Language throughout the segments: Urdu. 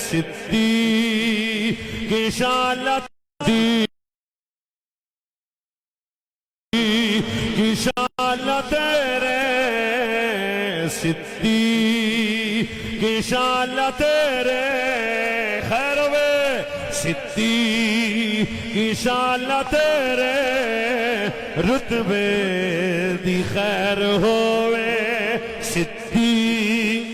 صدیق شالت کی شالت تیرے صدیق کی شالت تیرے خیر وے صدیق کی شالت تیرے رتبے دی خیر ہوئے صدیق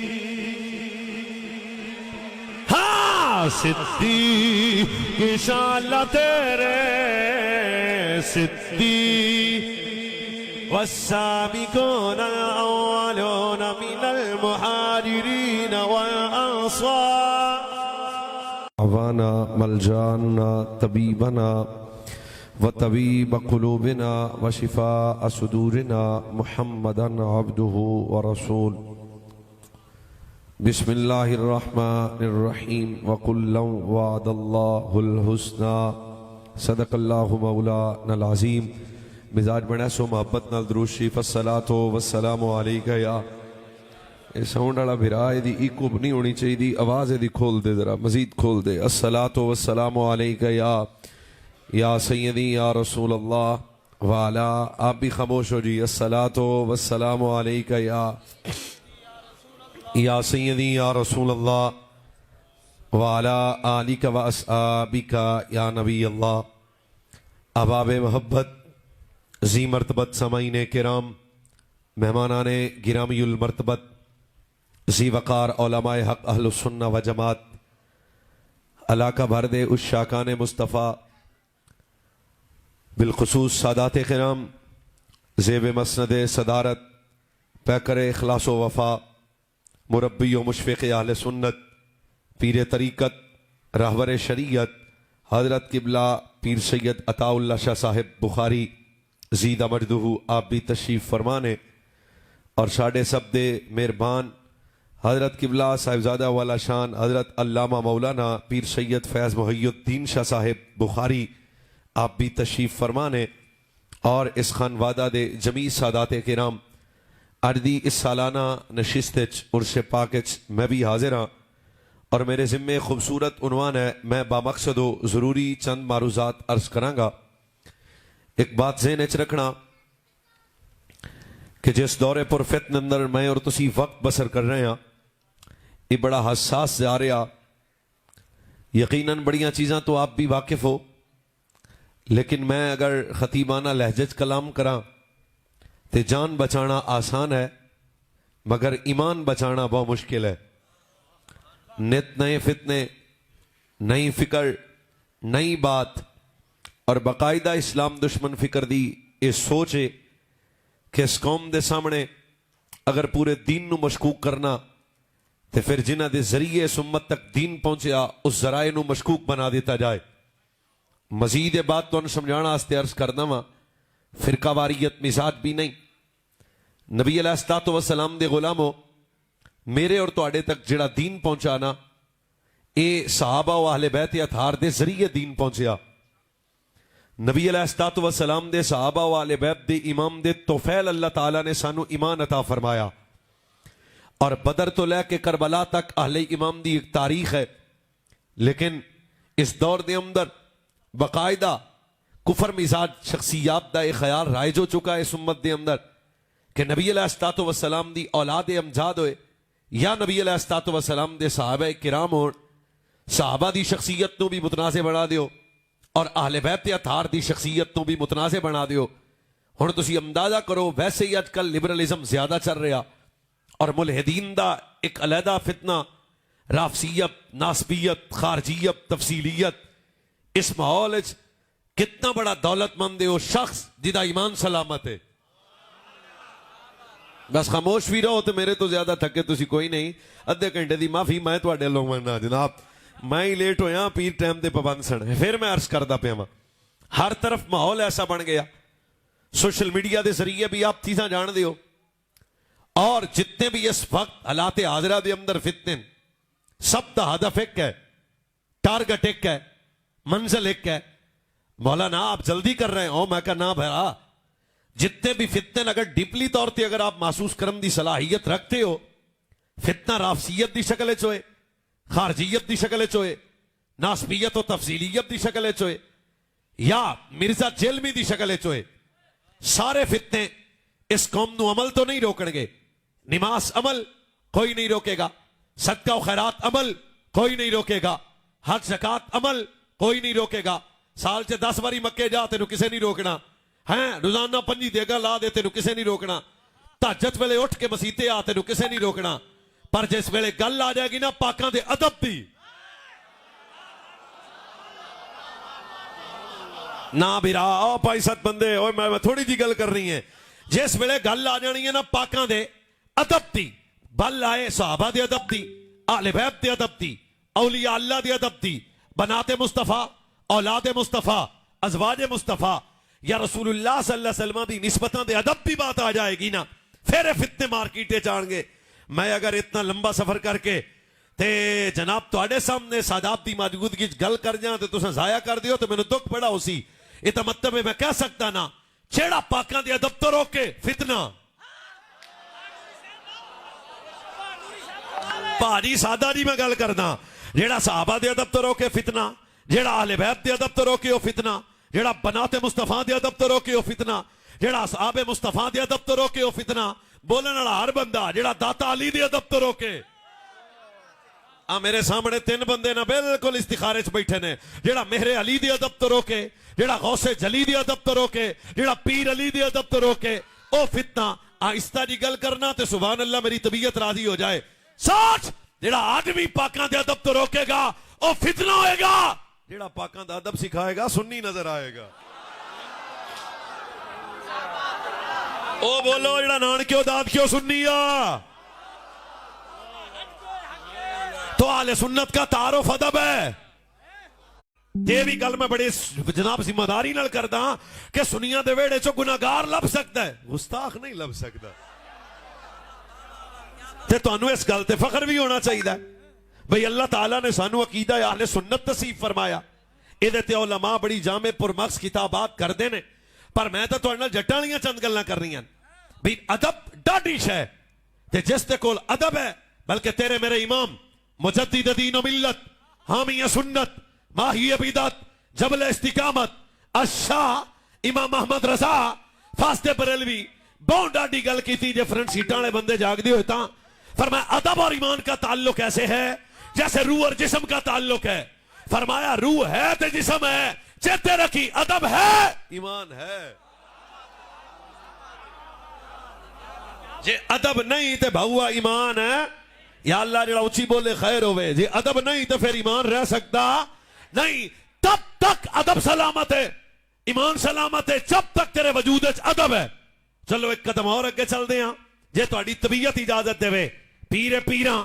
ہاں صدیق کی شالت تیرے صدیق والسابقون الأولون من المهاجرين والأنصار عوانا ملجانا طبيبنا وطبيب قلوبنا وشفاء صدورنا محمدا عبده ورسول بسم الله الرحمن الرحيم وقل وعد الله الحسنى صدق الله مولانا العظيم مزاج بڑا سو محبت نال درود شریف الصلاۃ والسلام علیکہ یا اے ساؤنڈ والا بھرا دی ایکو نہیں ہونی چاہیے دی آواز دی کھول دے ذرا مزید کھول دے الصلاۃ والسلام علیکہ یا سیدی یا رسول اللہ وعلا آپ بھی خاموش ہو جی الصلاۃ والسلام علیکہ یا سیدی یا رسول اللہ وعلا آلک و اصحابک یا نبی اللہ احباب محبت ذی مرتبت سامعین کرام مہمانان گرامی المرتبت ذی وقار علماء حق اہل السنہ و جماعت علاقہ بھر دے عشاقان مصطفیٰ بالخصوص سادات کرام زیب مسند صدارت پیکر اخلاص و وفا مربی و مشفق اہل سنت پیر طریقت راہبر شریعت حضرت قبلہ پیر سید عطا اللہ شاہ صاحب بخاری زیدہ مجدہ آپ بھی تشریف فرمانے اور ساڑھے سب دے مہربان حضرت قبلہ صاحبزادہ والا شان حضرت علامہ مولانا پیر سید فیض محی الدین شاہ صاحب بخاری آپ بھی تشریف فرمانے اور اس خانوادہ دے جمیع سادات کرام اردی اس سالانہ نشستچ عرس پاکچ میں بھی حاضر ہاں اور میرے ذمے خوبصورت عنوان ہے میں بامقصد و ضروری چند معروضات عرض کروں گا ایک بات ذہن اچ رکھنا کہ جس دورے پر فتن اندر میں اور تسی وقت بسر کر رہے ہیں یہ بڑا حساس جا رہا یقیناً بڑیاں چیزاں تو آپ بھی واقف ہو لیکن میں اگر خطیبانہ لہجج کلام کراں تو جان بچانا آسان ہے مگر ایمان بچانا بہت مشکل ہے نت نئے فتنے نئی فکر نئی بات اور باقاعدہ اسلام دشمن فکر دی یہ سوچ ہے کہ اس قوم دے سامنے اگر پورے دین نو مشکوک کرنا تو پھر جنہ دے ذریعے اس امت تک دین پہنچیا اس ذرائع نو مشکوک بنا دیتا جائے مزید بات تو سمجھانا آستے عرض کرنا وا فرقہ واریت مزاج بھی نہیں نبی علیہ السلام دے غلاموں میرے اور تواڈے تک جڑا دین پہنچانا اے صحابہ و اہل بیت اطہار دے ذریعے دین پہنچیا نبی علیہ السلام دے صحابہ و اہل بیت دے امام دے توفیل اللہ تعالیٰ نے سانو ایمان عطا فرمایا اور بدر تو لے کے کربلا تک اہل امام دی ایک تاریخ ہے لیکن اس دور دے اندر باقاعدہ کفر مزاج شخصیات دا ایک خیال رائج ہو چکا ہے اس امت دے اندر کہ نبی علیہ السلام دی اولاد امجاد ہوئے یا نبی علیہ السلام دے صحابہ کرام ہو صحابہ دی شخصیت نو بھی متنازع بنا دیو اور اہل بیت اطہار دی شخصیت نو بھی متنازع بنا دیو ہن تسی اندازہ کرو ویسے ہی آج کل لبرلزم زیادہ چل رہا اور ملحدین دا ایک علیحدہ فتنہ رافضیت ناسبیت خارجیت تفصیلیت اس ماحول کتنا بڑا دولت مند ہے وہ شخص جدا ایمان سلامت ہے بس خاموش بھی رہو تو میرے تو زیادہ تھکے تسی کوئی نہیں ادھے گھنٹے دی معافی میں تواڈے لوگ مننا جناب میں ہی لیٹ ہویا پیر ٹائم دے پابند سن پھر میں عرض کردا پیا ہاں ہر طرف ماحول ایسا بن گیا سوشل میڈیا دے ذریعے بھی آپ چیزاں جان دیو اور جتنے بھی اس وقت حالات حاضرہ دے اندر فتنے سب دا ہدف ایک ہے ٹارگٹ ایک ہے منزل ایک ہے مولانا آپ جلدی کر رہے ہو میں کہا نا بھرا جتنے بھی فتنے اگر ڈیپلی طور تے اگر آپ محسوس کرم دی صلاحیت رکھتے ہو فتنہ رافضیت دی شکل چوئے خارجیت دی شکل وچ ہوئے، ناسبیت و تفضیلیت دی شکل وچ ہوئے، یا مرزا جیلمی دی شکل وچ ہوئے، سارے فتنے اس قوم نو عمل تو نہیں روکن گے. نماز عمل کوئی نہیں روکے گا، صدقہ و خیرات عمل کوئی نہیں روکے گا، حج زکات عمل کوئی نہیں روکے گا. سال چ 10 باری مکے جا تینوں کسے نہیں روکنا، ہیں روزانہ 5 دیگا لا دے تینوں کسے نہیں روکنا، تہجد ویلے اٹھ کے مسیتے آ تینوں کسے نہیں روکنا. پر جس ویلے گل آ جائے گی نا پاکاں دے ادب دی، نا بیرا او پائی ست بندے اوے میں تھوڑی جی گل کر رہی ہیں، جس ویلے گل آ جانی ہے نا پاکاں دے ادب دی، بل آئے صحابہ دے ادب دی، اہل بیت دے ادب دی، اولیاء اللہ دے ادب دی، بنات مصطفیٰ، اولاد مصطفیٰ، ازواج مصطفیٰ یا رسول اللہ صلی اللہ علیہ وسلم دی نسبتاں دے ادب دی بات آ جائے گی نا، پھر فتنے مارکیٹے جان گے. میں اگر اتنا لمبا سفر کر کے تے جناب تواڈے سامنے سادات دی موجودگی گل کر جاں تے تساں ضائع کر دیو تے مینوں دکھ بڑا ہو سی. یہ تو مطلب ہے میں کہہ سکتا نا جیڑا پاکاں دے ادب تو روکے فتنہ، پاجی سادہ جی میں گل کرنا، جیڑا صحابہ دے ادب تو روکے فتنہ، جیڑا اہل بیت دے ادب تو روکے وہ فتنہ، جیڑا بنات مصطفیٰ دے ادب تو روکے وہ فتنہ، جیڑا اصحاب مصطفیٰ دے ادب تو روکے وہ فتنہ. بولن والا ہر بندہ جیڑا داتا علی دے ادب تو روکے. میرے سامنے 3 بندے نا بالکل استخارے چ بیٹھے نے، جیڑا مہر علی دے ادب تو روکے، جیڑا غوث جلی دے ادب تو روکے، جیڑا پیر علی دے ادب تو روکے او فتنہ. آہستہ جی گل کرنا تے سبحان اللہ میری طبیعت راضی ہو جائے. سوچ جیڑا آدمی پاکاں دے ادب تو روکے گا او فتنہ ہوئے گا، جیڑا پاکاں دا ادب سکھائے گا سنی نظر آئے گا. او بولو جیڑا نانکیو داد کیوں سنی آ، تو اہل سنت کا تعارف ادب ہے. یہ بھی گل میں بڑے جناب ذمہ داری نال کردا کہ سنیاں دے ویڑے چو گناہگار لب سکتا ہے، گستاخ نہیں لب سکتا. تے تانوں اس گل تے فخر بھی ہونا چاہیے بھئی اللہ تعالیٰ نے سانو عقیدہ اہل سنت نصیب فرمایا. یہ تے علماء بڑی جامع پرمغز کتابات کردے نے، پر میں تو تہاڈے نال جٹاں والیاں چند گلاں کر رہی ہیں. بھی ادب ڈاڈی شے تے جس تے کول ادب ہے، بلکہ تیرے میرے امام مجدد دین و ملت، حامی سنت، ماہی بدعت، جبل استقامت، الشاہ امام محمد رضا فاستے بریلوی بہت ڈاڈی گل کی تھی. جے فرنٹ سیٹاں والے بندے جاگ دی ہوئے تاں فرمایا ادب اور ایمان کا تعلق ایسے ہے جیسے روح اور جسم کا تعلق ہے. فرمایا روح ہے تے جسم ہے، چیتے رکھی ادب ہے ایمان ہے. جے ادب نہیں تے بھاؤا ایمان ہے. یا اللہ جڑا اچھی بولے خیر ہوئے. جے ادب نہیں تو پھر ایمان رہ سکتا نہیں. تب تک ادب سلامت ہے، ایمان سلامت ہے جب تک تیرے وجود وچ ادب ہے. چلو ایک قدم اور اگے چل دے ہاں جے تہاڈی طبیعت اجازت دے. پیر پیراں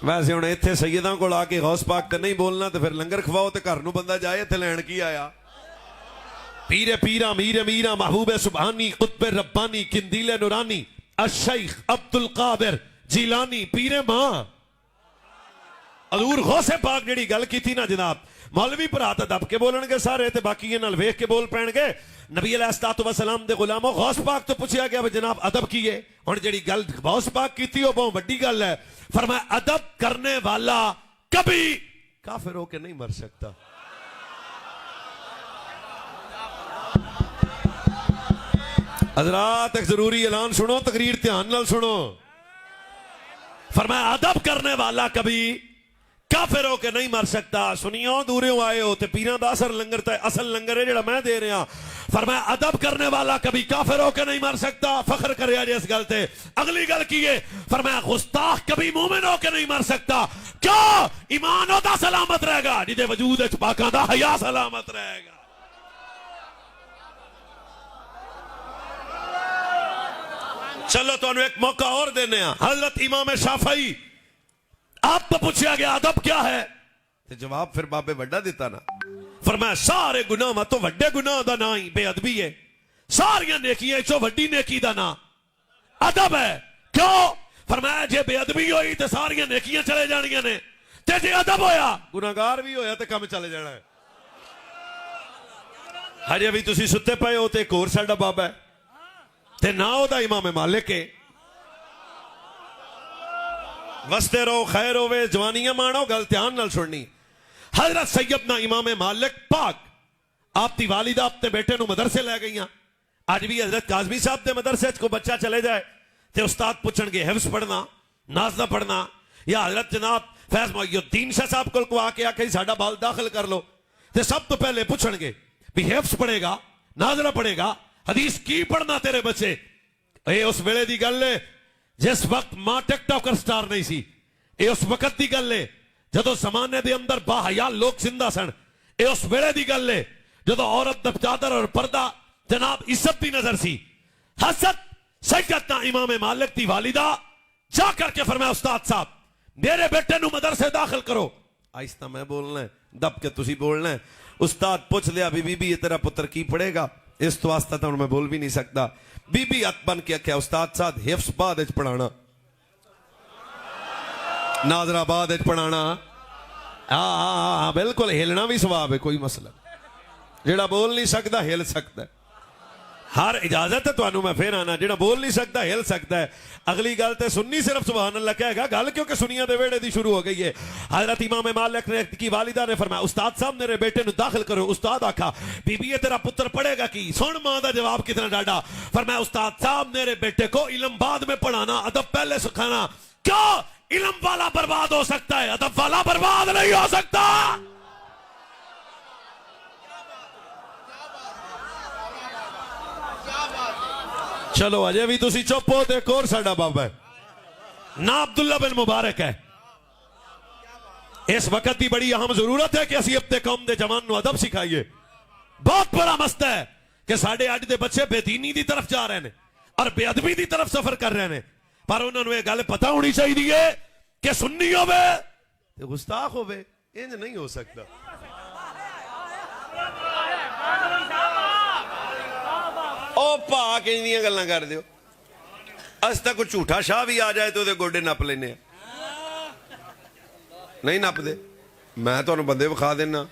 ویسے ہن ایتھے سیداں کول آ کے غوث پاک تے نہیں بولنا تے پھر لنگر کھواؤ تے گھر نوں بندہ جائے ایتھے لین کی آیا. پیر پیراں میر میراں محبوب سبحانی قطب ربانی قندیل نورانی الشیخ عبد القادر جیلانی پیر ماں حضور غوث پاک جڑی گل کی تھی نا جناب، مولوی پر ہاتھ دب کے بولن گے سارے تے باقی یہ نال ویکھ کے بول پین گے. نبی علیہ الصلوۃ والسلام دے غلاموں غوث پاک تو پوچھا گیا جناب ادب کیے. ہن جڑی گل غوث پاک کی تھی وہ بہت بڑی گل ہے. فرمایا ادب کرنے والا کبھی کافر ہو کے نہیں مر سکتا. حضرات ایک ضروری اعلان سنو، تقریر دھیان نال سنو. فرمایا ادب کرنے والا کبھی کافر ہو کے نہیں مر سکتا. سنیو دوریوں آئے ہو تے پیراں دا اثر لنگر تے اصل لنگر ہے جڑا میں دے رہا. فرمایا ادب کرنے والا کبھی کافر ہو کے نہیں مر سکتا. فخر کریا جے اس گل تے. اگلی گل کیے فرمایا گستاخ کبھی مومن ہو کے نہیں مر سکتا. کیوں؟ ایمان دا سلامت رہے گا جدے وجود وچ پاکاں دا حیا سلامت رہے گا. چلو تو ایک موقع اور دینے ہیں. حضرت امام شافعی آپ تو پوچھا گیا ادب کیا ہے تو جواب پھر بابے وڈا دیتا نا. فرمایا سارے گناہ میں تو وڈے گناہ دا نا ہی بے ادبی ہے. ساریاں نیکیاں چو وڈی نیکی دا نا ادب ہے. کیوں؟ فرمایا جے بے ادبی ہوئی تو ساریاں نیکیاں چلے جانیاں نے تے جے ادب ہویا گناہگار بھی ہویا تے کم چلے جانا ہے. ہجے بھی تسی ستے پئے ہو تے ایک اور ساڈا بابا ہے تے نا او دا امام مالک ہے. وستے رہو خیر ہوے جوانیاں مانو گل دھیان نال سننی حضرت سیدنا امام مالک پاک آپ دی والدہ اپنے بیٹے نو مدرسے لے گئیاں آج بھی حضرت کاظمی صاحب دے مدرسے کو بچہ چلے جائے تے استاد پوچھن گے حفظ پڑھنا نازلہ پڑھنا یا حضرت جناب فیض محی الدین شاہ صاحب کو آ کے آکھے ساڈا بال داخل کر لو تے سب تو پہلے پوچھن گے بھی حفظ پڑھے گا نازلہ پڑھے گا حدیث کی پڑھنا تیرے بچے اے اس ویلے دی گل ہے جس وقت ماں ٹک ٹاکر سٹار نہیں سی اے اس وقت دی گل ہے جدو زمانے دے اندر با حیا لوگ زندہ سن اے اس ویلے دی گل ہے جدو عورت دا چادر اور پردہ جناب عزت دی نظر سی حضرت سیدنا امام مالک دی والدہ جا کر کے فرمایا استاد صاحب میرے بیٹے نو مدرسے داخل کرو آہستہ میں بولنا ہے دب کے تسی بولنا ہے استاد پوچھ لیا بی بی یہ تیرا پتر کی پڑھے گا اس تو واسطہ تو میں بول بھی نہیں سکتا بی بی ہاتھ بن کے کیا استاد صاحب حفظ بعد اچ پڑھانا ناظر آباد اچ پڑھانا ہاں بالکل ہلنا بھی ثواب ہے کوئی مسئلہ جڑا بول نہیں سکتا ہل سکتا ہے ہر اجازت ہے تو انہوں میں پھر آنا جڑا بول نہیں سکتا ہل سکتا ہے اگلی گل تے سننی صرف سبحان اللہ کہے گا گل کیونکہ سنیاں دے ویڑے دی شروع ہو گئی ہے حضرت امام مالک نے کی والدہ نے فرمایا استاد صاحب میرے بیٹے نو داخل کرو استاد آکھا بی بی یہ تیرا پتر پڑھے گا کی سن ماں دا جواب کتنا ڈاڈا فرمایا استاد صاحب میرے بیٹے کو علم بعد میں پڑھانا ادب پہلے سکھانا کیوں علم والا برباد ہو سکتا ہے ادب والا برباد نہیں ہو سکتا چلو اجے بھی تسی چپ ہو تے کور ساڈا بابا ہے نا عبداللہ بن مبارک ہے اس وقت دی بڑی اہم ضرورت ہے کہ اسی اپنے قوم دے جوان نو ادب سکھائیے بہت بڑا مسئلہ ہے کہ ساڈے اج دے بچے بے دینی دی طرف جا رہے ہیں اور بے ادبی دی طرف سفر کر رہے ہیں پر انہوں نے یہ گل پتہ ہونی چاہیے کہ سنی ہوے تے گستاخ ہوے انج نہیں ہو سکتا او پا کے انہیاں گلاں کر دیو اس تک کوئی جھوٹا شاہ بھی آ جائے تو دے گوڑے نپ لینے نہیں نپ دے میں تو انہوں بندے بخوا دینا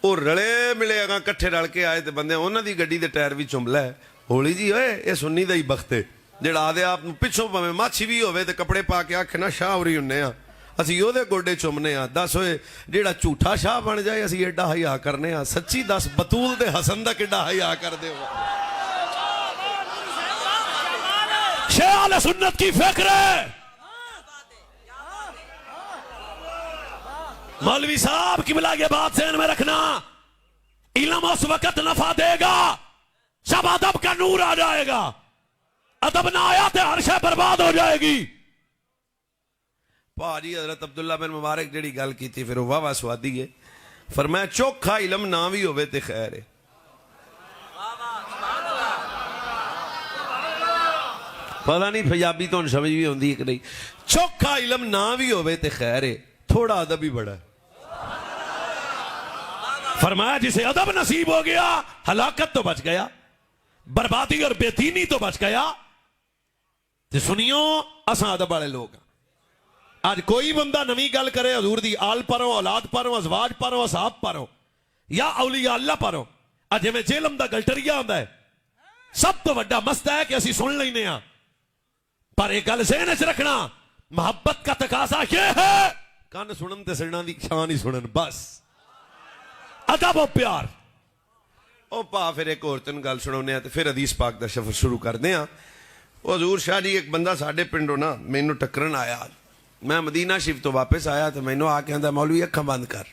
او رلے ملے اگاں کٹھے رل کے آئے تے بندے انہوں دی گڈی دے ٹائر بھی چملا ہے ہولی جی ہوئے یہ سنی دا ہی بختے جڑا آدھے آپ پچھوں پاویں ماچھی بھی ہوئے تے کپڑے پا کے آکھے نا شاہ ہوری ہنے ہاں اسی یو دے گوڑے چمنے ہاں دس ہوئے جڑا جھوٹا شاہ بن جائے اسی ایڈا حیا کرنے ہاں سچی دس بطول دے حسن دا کڈا حیا کر دے ہو شیخ اہل سنت کی فکر ہے مولوی صاحب کی بلا یہ بات ذہن میں رکھنا علم اس وقت نفع دے گا جب ادب کا نور آ جائے گا ادب نہ آیا تو ہر شے برباد ہو جائے گی پاجی حضرت عبداللہ بن مبارک جڑی گل کی تھی پھر وہ واہ سوادی ہے فرمایا چوکھا علم نہ بھی ہوئے تے خیر ہے پتہ نہیں پنجابی تو سمجھ بھی ہوندی ہے کہ نہیں چوکھا علم نہ بھی ہوئے تے خیر ہے تھوڑا ادب ہی بڑا ہے فرمایا جسے ادب نصیب ہو گیا ہلاکت تو بچ گیا بربادی اور بے دینی تو بچ گیا تے سنیو اساں ادب والے لوگ آج کوئی بندہ نویں گل کرے حضور دی آل پروں اولاد پروں ازواج پروں اصحاب پروں یا اولیاء اللہ پروں اج میں جیلم دا گلٹریا ہوندا ہے سب تو بڑا مسئلہ ہے کہ اسی سن لینے ہاں پر ایک گل ذہن وچ رکھنا محبت کا تقاضا یہ ہے کان سنن تے سڑنا دی شان ہی سنن بس ادب و پیار او پا پھر ایک اور تن گل سناونے تے پھر حدیث پاک دا سفر شروع کردے ہاں حضور شاہ جی ایک بندہ ساڈے پنڈوں نا مینوں ٹکرن آیا میں مدینہ شریف تو واپس آیا تو مینوں آ کے آندا مولوی اکھاں بند کر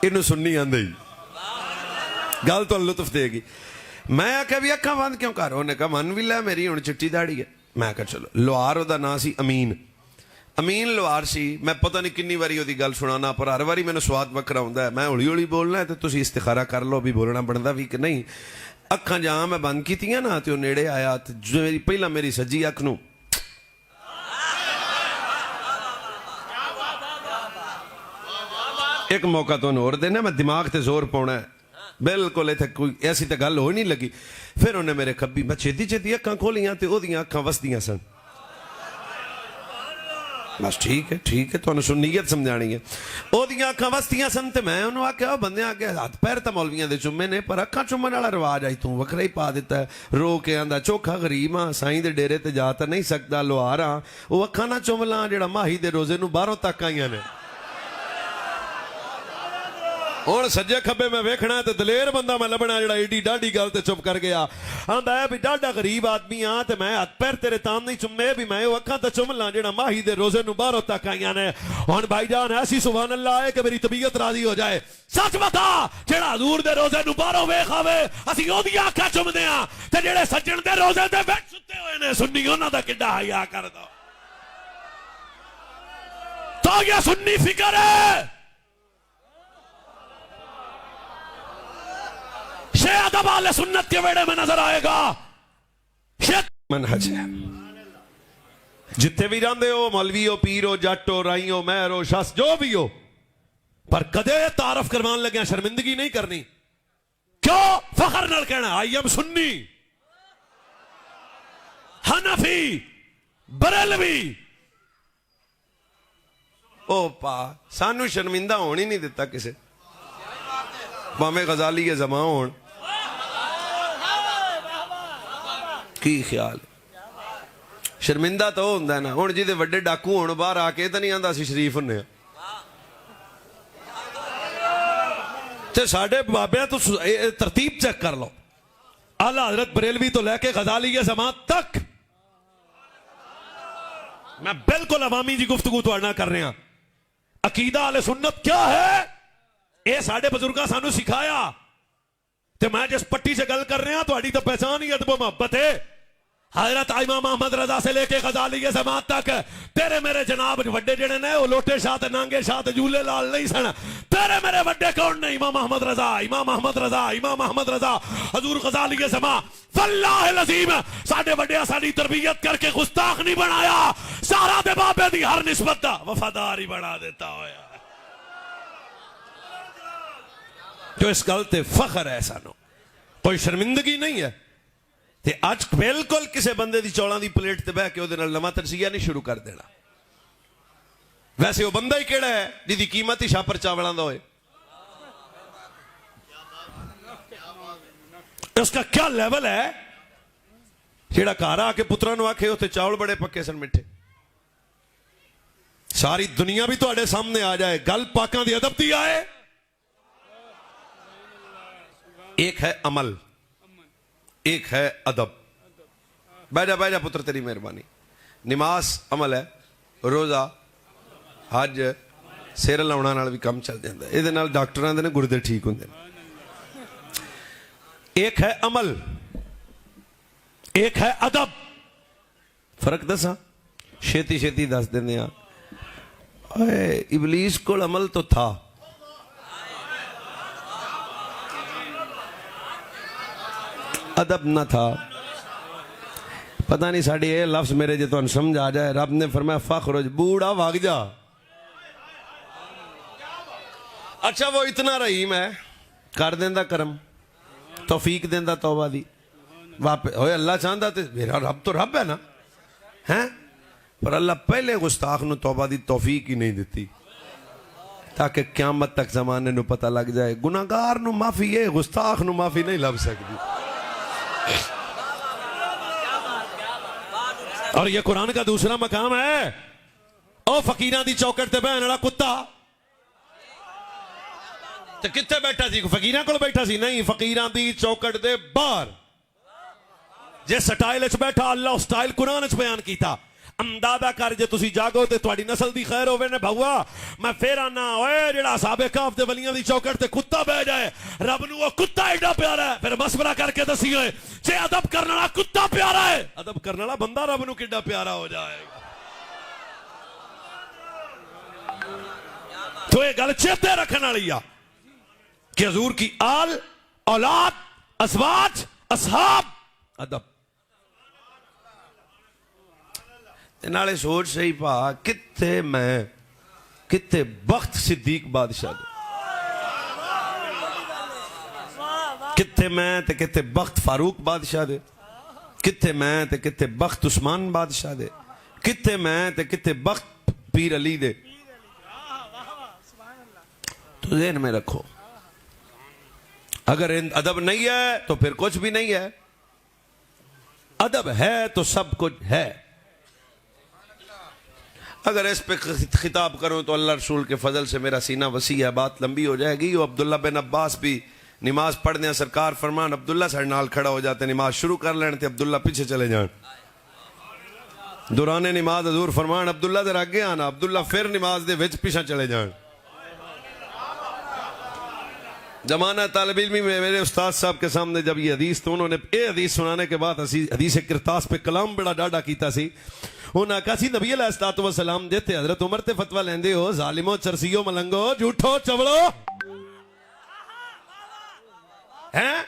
اینوں سننی آندی گل تو لطف دے گی میں آکھیا بھی اکھاں بند کیوں کر انہیں کہا من بھی لے میری ہن چٹی داڑھی ہے میں کہا چلو لوہار او دا نام سی امین لوہار سی میں پتہ نہیں کنی واری دی گل سنانا پر ہر واری مینوں سواد وکھرا ہوندا ہے میں ہولی ہولی بولنا ہے تے تسی استخارہ کر لو بھی بولنا بندا بھی کہ نہیں اکھاں جہاں میں بند کیتیاں نا تے او نیڑے آیا تے جو میری پہلا میری سجی اکھ نوں ایک موقع تو اور دینا میں دماغ تے زور پاؤنا ہے بالکل ایتھے کوئی ایسی تے گل ہو نہیں لگی پھر انہیں میرے کھبی میں چھتی چھتی اکھاں کھولیاں تے او دیاں اکھاں وسدیاں سن بس ٹھیک ہے تو سنیت سمجھانی ہے او دیاں اکھاں وستیاں سن تے میں انہوں آکھیا بندیاں کے ہاتھ پیر تے مولویاں دے چومے نے پر اکھاں چومن والا رواج آئی تو وکھرا ہی پا دیتا ہے رو کے آندا چوکھا غریب ہاں سائیں دے ڈیرے تے جا تے نہیں سکدا لوہار ہاں او اکھاں نہ چوم لاں جڑا ماہی دے روزے نو باہروں تک آئیاں نے ہن سجے کھبے میں ویکھنا ہے تے دلیر بندہ میں لبنا جڑا ایڈی ڈاڈی گل تے چپ کر گیا آندا ہے بھی ڈاڈا غریب آدمی ہاں تے میں ہاتھ پیر تیرے تام نہیں چومے بھی میں او اکھاں تے چوم لاں جڑا ماہی دے روزے نو باہروں تک آئیاں نے ہن بھائی جان ایسی سبحان اللہ ہے کہ میری طبیعت راضی ہو جائے سچ بتا جڑا حضور دے روزے نو باہروں ویکھ آوے اسی اودیاں اکھاں چومدے ہاں تے جڑے سجن دے روزے تے بیٹھ ستے ہوئے نے سنی انہاں دا کڈا حیا کر دو تو یہ سنی فکر ہے شیع ادب اہل سنت کے ویڑے میں نظر آئے گا شیع منہج ہے جتے بھی جاندے ہو مولوی ہو پیر ہو جٹ ہو رائی ہو مہر ہو شخص جو بھی ہو پر کدے تعارف کروان لگے شرمندگی نہیں کرنی کیوں فخر نال کہنا آئی ایم سنی حنفی بریلوی او پا سانو شرمندہ ہونی نہیں دیتا کسے بامے غزالی کے زمان ہون کی خیال شرمندہ تو ہوندہ ہے نا ہون جی دے وڈے ڈاکو ہون باہر آکے تو نہیں آندہ سی شریف ہونے تے ساڑھے بابے تو ترتیب چیک کر لو اعلیٰ حضرت بریلوی تو لے کے غزالی کے زمان تک میں بالکل عوامی جی گفتگو توڑنا کر رہے ہیں عقیدہ اہل سنت کیا ہے اے ساڑھے بزرگاں سانو سکھایا تے میں جس پٹی سے گل کر رہے ہیں تو اڑی تو پہچان ہی ادب و محبت ہے حضرت امام محمد رضا سے لے کے غزالی کے زمان تک تیرے میرے جناب وڈے جڑے نے وہ لوٹے شاہ تے نانگے شاہ تے جھولے لال نہیں سن تیرے میرے وڈے کون نے امام محمد رضا امام محمد رضا امام محمد رضا حضور غزالی کے زمان واللہ العظیم ساڑھے وڈے ساڑھی تربیت کر کے گستاخ نہیں بنایا سارا دے بابے دی ہر نسبت دا وفاداری بنا دیتا ہویا جو اس گلتے فخر ہے سانو کوئی شرمندگی نہیں ہے تے آج بالکل کسے بندے دی چوڑاں دی پلیٹ تے بہ کے او دے نال نواں ترسیہ نہیں شروع کر دینا ویسے وہ بندہ ہی کیڑا ہے جی دی قیمت ہی شاپر چاوڑاں دا ہوئے اس کا کیا لیول ہے جیڑا کارا آکے پترہ نو آکے ہوتے چاول بڑے پکے سن مٹھے ساری دنیا بھی تو اڑے سامنے آ جائے گل پاکاں دی ادب دی آئے ایک ہے عمل ایک ہے ادب بیٹھا پتر تیری مہربانی نماز عمل ہے روزہ حج سیر لاؤنا نال بھی کم چل جاندہ ہے ادھے نال ڈاکٹراں دے نے گردے ٹھیک ہوندے ایک ہے عمل ایک ہے ادب فرق دساں شیتی دس دینے ابلیس کو عمل تو تھا ادب نہ تھا پتہ نہیں ساڑھی اے لفظ میرے جے تو ان سمجھ آ جائے رب نے فرمایا فخرج بوڑا واگ جا اچھا وہ اتنا رحیم ہے کر دیندہ کرم توفیق دیندہ توبہ دی ہوئے اللہ چاہندہ تے میرا رب تو رب ہے نا ہیں پر اللہ پہلے گستاخ نو توبہ دی توفیق ہی نہیں دیتی تاکہ قیامت تک زمانے نو پتہ لگ جائے گناہگار نو معافی ہے گستاخ نو معافی نہیں لب سکتی اور یہ قرآن کا دوسرا مقام ہے او فقیران دی چوکٹ تے بہن اڑا کتا تے کتے بیٹھا سی فقیران کو بیٹھا سی نہیں فقیران دی چوکٹ دے بار جے سٹائل اچ بیٹھا اللہ اس سٹائل قرآن اچ بیان کیتا امدادہ کر جے تسی جاگو تے تواڈی نسل دی خیر ہوئے نے بھوا میں پھر آنا اوے جڑا صحابہ کہف دے ولیاں دی چوکٹ تے کتا بہ جائے رب نو وہ کتا ایڈا پیارا ہے پھر مشورہ کر کے دسی ہوئے جے ادب کرنا والا کتا پیارا ہے ادب کرنا والا بندہ رب نو کڈا پیارا ہو جائے گا تو یہ گل چیتے رکھنے والی ہے کہ حضور کی آل اولاد ازواج اصحاب ادب نالے سوچ صحیح پا کتے بخت صدیق بادشاہ دے کتے میں تے کتے بخت فاروق بادشاہ دے کتے میں تے کتے بخت عثمان بادشاہ دے کتے میں تے کتے بخت پیر علی دے. تو ذہن میں رکھو, اگر ادب نہیں ہے تو پھر کچھ بھی نہیں ہے, ادب ہے تو سب کچھ ہے. اگر اس پہ خطاب کروں تو اللہ رسول کے فضل سے میرا سینہ وسیع ہے, بات لمبی ہو جائے گی. عبداللہ بن عباس بھی نماز پڑھنے سرکار فرمان عبداللہ ساڑھے نال کھڑا ہو جاتے, نماز شروع کر لینے تھے, عبداللہ پیچھے چلے جان. دوران نماز حضور فرمان عبداللہ در آگے آنا, عبداللہ پھر نماز دے وچ پیچھے چلے جان. زمانہ طالب علمی میں میرے استاد صاحب کے سامنے جب یہ حدیث, تو انہوں نے یہ حدیث سنانے کے بعد حدیث کرتاس پہ کلام بڑا ڈاڈا کیتا سی. انہوں نے کہا سی نبی علیہ السلام دیتے حضرت عمر تے فتوہ لیندے ہو, ظالمو چرسیو ملنگو جھوٹو چوڑو ہیں.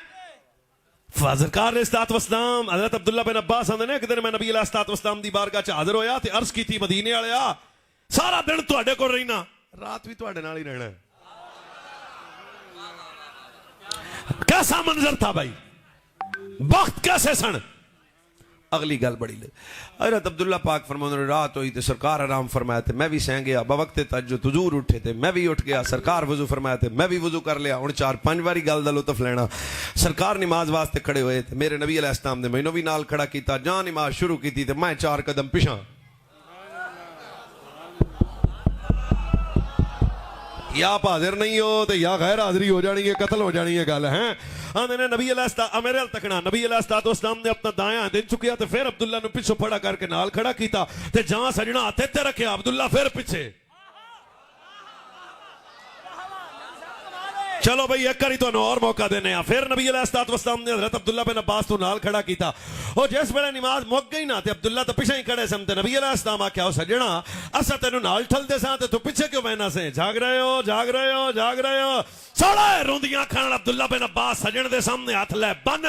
سرکار علیہ السلام حضرت عبداللہ بن عباس آندے نے کہ دن میں نبی علیہ السلام دی بارگاہ چ حاضر ہویا تے عرض کی تھی مدینے والیا سارا دن تواڈے کول رہنا, رات بھی تواڈے نال ہی رہنا ہے. کیسا منظر تھا بھائی, وقت کیسے سن. اگلی گل بڑی لے, حضرت عبداللہ پاک فرماتے ہیں رات ہوئی تے سرکار آرام فرمایا تے میں بھی سہ گیا, بوقت تہجد حضور اٹھے تے میں بھی اٹھ گیا, سرکار وضو فرمایا تے میں بھی وضو کر لیا. ہن 4-5 باری گل دا لطف لینا. سرکار نماز واسطے کھڑے ہوئے تے میرے نبی علیہ السلام نے مینوں بھی نال کھڑا کیتا, جہاں نماز شروع کیتی تے میں 4 قدم پیچھے, یا آپ حاضر نہیں ہو تو یا غیر حاضری ہو جانی ہے, قتل ہو جانی ہے گل ہے. آندے نے نبی علیہ السلام میرے تکنا, نبی علیہ السلام نے اپنا دایاں دن چکیا تے پھر عبداللہ نے پیچھے پھڑا کر کے نال کھڑا کیتا تے جہاں سجنا ہاتھ تے رکھیا عبداللہ پھر پیچھے. چلو بھئی ایک کری تو اور موقع دینے ہیں. پھر نبی علیہ السلام نے حضرت عبداللہ بن عباس تو نال کھڑا کیتا, اور جس بڑے نماز مک گئی نا تے عبداللہ تو پیچھے ہی کھڑے سمتے. نبی علیہ السلام آکھیا ہو سجنا اسا تینوں نال ٹھل دے ساں تے تو پیچھے کیوں بہنا سے, جاگ رہے ہو جاگ رہے ہو جاگ رہے ہو. سوڑے روندیاں کھان عبداللہ بن عباس سجن دے سامنے ہاتھ لے بن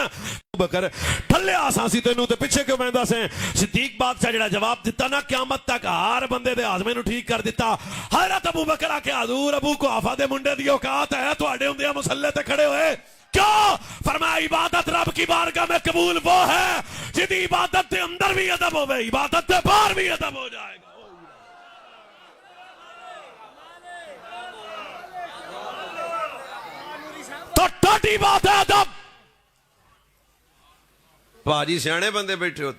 بکر ٹھلے آساں سی تینوں تے پیچھے کیوں بہندا سے. صدیق بادشاہ جڑا جواب دیتا نا قیامت تک ہر بندے دے ہاضمے نو ٹھیک کر دیتا. حضرت ابو بکر آکے حضور ابو کو آفا دے منڈے دی اوقات ہے تواڈے ہوندیاں مصلے تے کھڑے ہوئے کیوں؟ فرمایا عبادت رب کی بارگاہ میں قبول وہ ہے جدی عبادت دے اندر بھی ادب ہوئے, عبادت دے باہر بھی ادب ہو جائے گا. تو ٹاٹی بات ہے ادب. پاجی سیانے بندے بیٹھے ہو,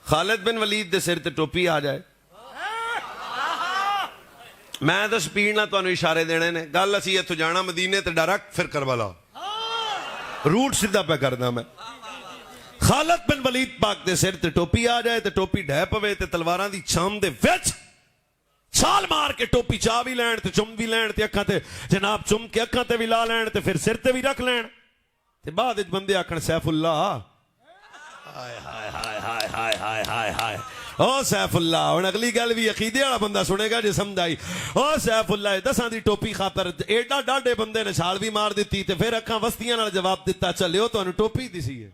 خالد بن ولید دے سر تے ٹوپی آ جائے, میں تو سپیڈ نہ تانوں اشارے دینے نے. گل اسی اتھوں جانا مدینے تے ڈائریکٹ پھر کربلا, روٹ سیدھا پہ کرنا میں. خالد بن ولید پاک دے سر تے ٹوپی آ جائے تے ٹوپی ڈھے پوے تے تلواراں دی چھام دے وچ چھال مار کے ٹوپی چا بھی لین تے چم بھی لین تے اکھاں تے جناب چم کے اکھاں تے بھی لا لین تے پھر سر تے بھی رکھ لین تے بعد وچ بندے آکھن سیف اللہ, ہائے ہائے ہائے ہائے ہائے ہائے ہائے ہائے او سیف اللہ. ہن اگلی گل بھی عقیدے والا بندہ سنے گا جے سمجھ آئی. او سیف اللہ دساں دی ٹوپی خاطر ایڈا ڈاڈے بندے نے چھال بھی مار دیتی تے پھر اکھاں وستیاں نال جواب دیتا چلیو تانوں ٹوپی دسی ہے.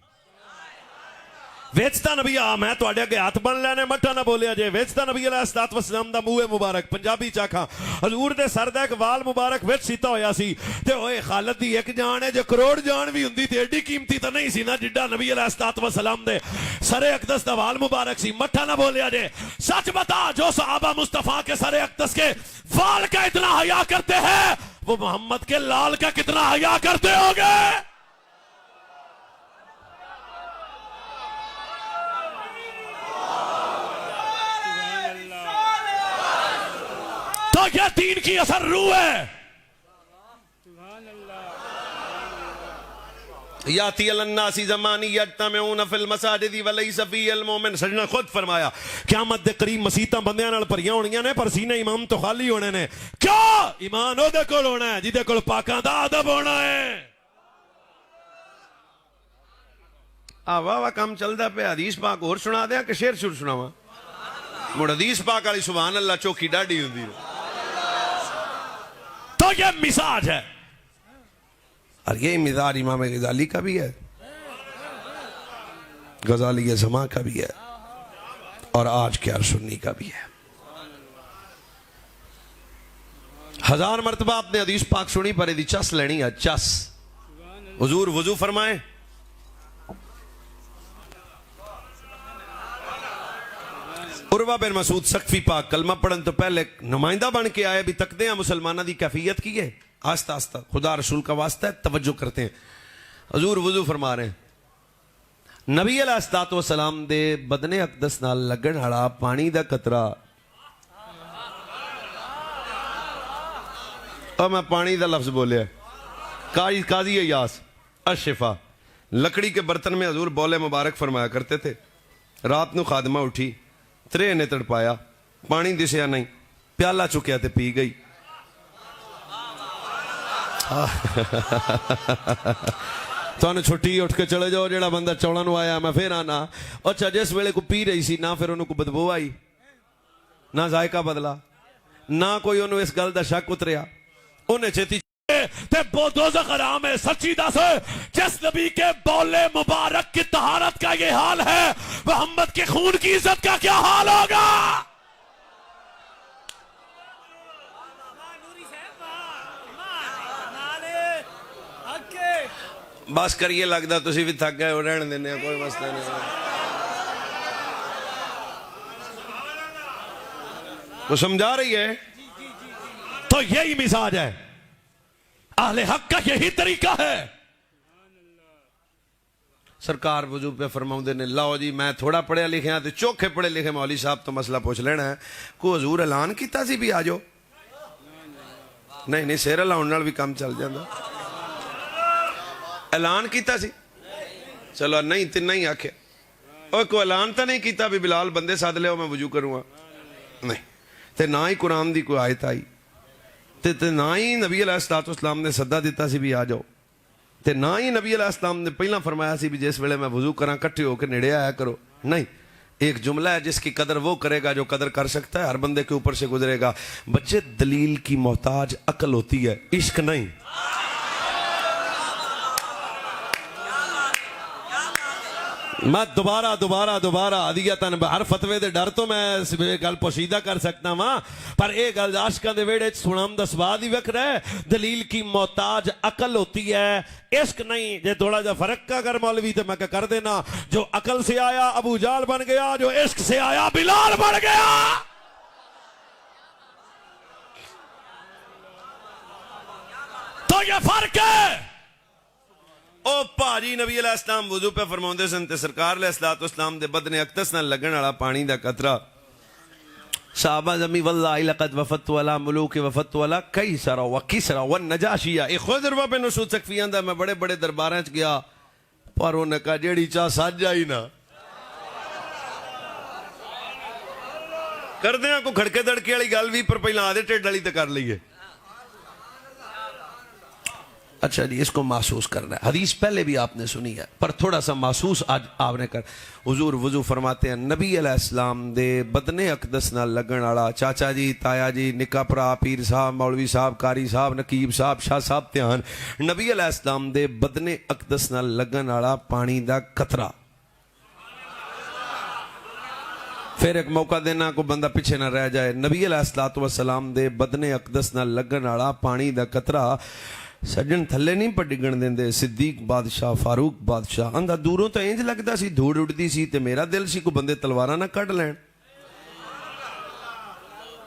ویچتا نبی میں تواڈے اگے ہاتھ بن لینے مٹا نہ بولیا جے. ویچتا نبی علیہ السلام دا منہ مبارک پنجابی چاکھاں حضور دے سر دا ایک وال مبارک وچ سیتا ہویا سی تے اوئے خالد دی ایک جان ہے جو کروڑ جان بھی ہوندی تے ایڈی قیمتی تے نہیں سی نا جڈا نبی علیہ السلام دے سر اقدس دا وال مبارک سی. مٹا نہ بولیا جے. سچ بتا جو صحابہ مصطفیٰ کے سر اقدس کے وال کا اتنا حیا کرتے ہیں وہ محمد کے لال کا کتنا حیا کرتے ہوگے. تو یہ دین کی اثر روح ہے. یاتی الناس زمانی یجتمعون فی المساجد ولیس فی المؤمن. سجنا خود فرمایا قیامت دے قریب مسیتاں بندیاں نال بھریاں ہونیاں نے پر سینے امام تو خالی ہونے نے. کیوں؟ ایمان او دے کول ہونا ہے جدے کول پاکاں دا ادب ہونا ہے. واہ واہ کام چلدا پیا. حدیث پاک اور سنا دیاں کہ شعر شر سناواں؟ مڑ حدیث پاک والی سبحان اللہ چوکی ڈاڈی ہوندی ہے. تو یہ مزاج ہے, اور یہ مزاج امام غزالی کا بھی ہے, غزالی زمان کا بھی ہے, اور آج کے سنی کا بھی ہے. 1000 مرتبہ آپ نے حدیث پاک سنی پر دی چس لینی ہے. چس حضور وضو فرمائیں عروہ بن مسعود سقفی پاک کلمہ پڑھن تو پہلے نمائندہ بن کے آئے، بھی تکتے ہیں مسلمانہ دی کیفیت کی ہے، آستہ آستہ خدا رسول کا واسطہ ہے، توجہ کرتے ہیں. حضور وضو فرما رہے ہیں، نبی علیہ الصلوۃ والسلام دے بدن اقدس نال لگن والا پانی دا قطرہ، اور میں پانی دا لفظ بولیا قاضی ایاس الشفا، لکڑی کے برتن میں حضور بولے مبارک فرمایا کرتے تھے. رات نو خادمہ اٹھی، ترے نے تڑپایا، پانی دسیا نہیں، پیالہ چکیا تے پی گئی. تو انہیں چھٹی اٹھ کے چلے جاؤ، جیڑا بندہ چوڑا نو آیا میں پھر آنا. اچھا جس ویلے کو پی رہی سی نہ پھر انہوں کو بدبو آئی، نہ ذائقہ بدلا، نہ کوئی انہوں اس گل دا شک اتریا. انہیں چھتی تے دوزخ حرام ہے. سچی دس ہے، جس نبی کے بولے مبارک کی طہارت کا یہ حال ہے، محمد کے خون کی عزت کا کیا حال ہوگا؟ بس کریے، لگتا تسی بھی تھک گئے ہو، رہن دینے کوئی مسئلہ نہیں. وہ سمجھا رہی ہے تو یہی مزاج ہے اہل حق کا، یہی طریقہ ہے. سرکار وضو پہ فرماؤں دے نے، لاؤ جی میں تھوڑا پڑھے لکھے ہیں تو چوکھے پڑھے لکھے مولوی صاحب تو مسئلہ پوچھ لینا ہے. کو حضور اعلان کیتا سی بھی آجو؟ نہیں سیر اعلان نال بھی کام چل جاندہ. اعلان کیتا سی؟ چلو نہیں تے نہیں آکھے، اور کوئی اعلان تا نہیں کیتا بھی بلال بندے ساتھ لے ہو میں وضو کروں گا؟ نہیں. تے نہ ہی قرآن دی کوئی آیت آئی، تے نہ ہی نبی علیہ السلام نے صدا دیتا سی بھی آ جاؤ، تے نہ ہی نبی علیہ السلام نے پہلا فرمایا سی بھی جس ویلے میں وضو کراں کٹھے ہو کے نیڑے آیا کرو. نہیں، ایک جملہ ہے جس کی قدر وہ کرے گا جو قدر کر سکتا ہے، ہر بندے کے اوپر سے گزرے گا. بچے دلیل کی محتاج عقل ہوتی ہے، عشق نہیں. میں دوبارہ عدیتاً ہر فتوے دے ڈر تو میں گل پوشیدہ کر سکتا ہاں، پر ایک گل عاشقاں دے ویڑے سنام دا سواد ہی وکھ رہا ہے. دلیل کی محتاج عقل ہوتی ہے، عشق نہیں. جے تھوڑا جا فرق کا کر مولوی تو میں کر دینا، جو عقل سے آیا ابو جال بن گیا، جو عشق سے آیا بلال بن گیا. تو یہ فرق ہے. او پاجی نبی علیہ السلام وضو پہ فرماؤندے سن تے سرکار علیہ السلام دے بدن اقدس نہ لگن والا پانی دا قطرہ، صحابہ زمی واللہ لقد وفدت والا ملوک وفدت والا قیصر و کسرا والنجاشیہ. ایک خود عروہ بن مسعود سقفی آندا میں بڑے بڑے درباراں چ گیا، پر انہاں کہا جیڑی چاہ سج آئی نا. کردیاں کو کھڑکے دڑکے والی گل بھی، پر پہلا آدھے ٹیڈ والی تے کر لئیے. اچھا جی، اس کو محسوس کرنا ہے. حدیث پہلے بھی آپ نے سنی ہے، پر تھوڑا سا محسوس آج آپ نے کر. حضور وضو فرماتے ہیں، نبی علیہ السلام دے بدن اقدس نہ لگن والا، چاچا جی، تایا جی، نکا پرا، پیر صاحب، مولوی صاحب، قاری صاحب، نقیب صاحب، شاہ صاحب تیان، نبی علیہ السلام دے بدن اقدس نہ لگن والا پانی دا قطرہ. پھر ایک موقع دینا کو بندہ پیچھے نہ رہ جائے. نبی علیہ السلام دے بدن اقدس نہ لگن والا پانی دا قطرہ سجن تھلے نہیں پر ڈگن دیں دے. صدیق بادشاہ، فاروق بادشاہ اندھا دوروں تو اینج لگتا سی دھوڑ اڑتی سی تے میرا دل سی کو بندے تلوارہ نہ کٹ لین.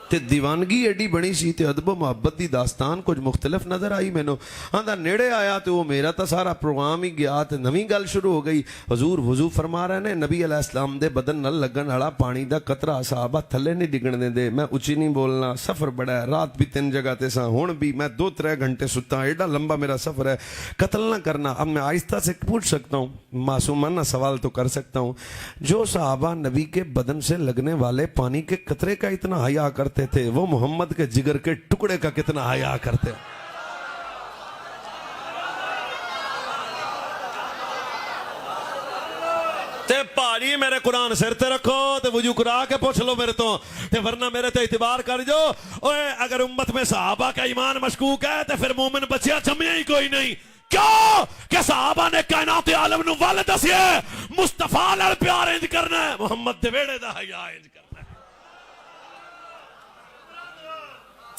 تے دیوانگی ایڈی بڑی سی تے ادب و محبت دی داستان کچھ مختلف نظر آئی مینو. آندھا نیڑے آیا تے وہ میرا تا سارا پروگرام ہی گیا تے نویں گل شروع ہو گئی. حضور وضو فرما رہے نے، نبی علیہ السلام دے بدن نال لگن والا پانی دا قطرہ صحابہ تھلے نہیں ڈگن دیں دے. میں اچھی نہیں بولنا، سفر بڑا ہے، رات بھی 3 جگہ تے سا، ہون بھی میں 2-3 گھنٹے ستا، ایڈا لمبا میرا سفر ہے، قتل نہ کرنا. اب میں آہستہ سے پوچھ سکتا ہوں، معصومانہ سوال تو کر سکتا ہوں، جو صحابہ نبی کے بدن سے لگنے والے پانی کے قطرے کا اتنا حیا کرتے تھے، وہ محمد کے جگر کے ٹکڑے کا کتنا حیا کرتے ہیں. تے پاڑی میرے قرآن سر تے رکھو تے وضو کرا کے پوچھ لو میرے تو، تے ورنہ میرے تے اعتبار کر جو. اوے اگر امت میں صحابہ کا ایمان مشکوک ہے تے پھر مومن بچیا جمعہ ہی کوئی نہیں. کیوں کہ صحابہ نے کائنات عالم نو والد دسیے مصطفیٰ نال پیار انج کرنا ہے، محمد دے ویڑے دا حیا انج کرنا ہے.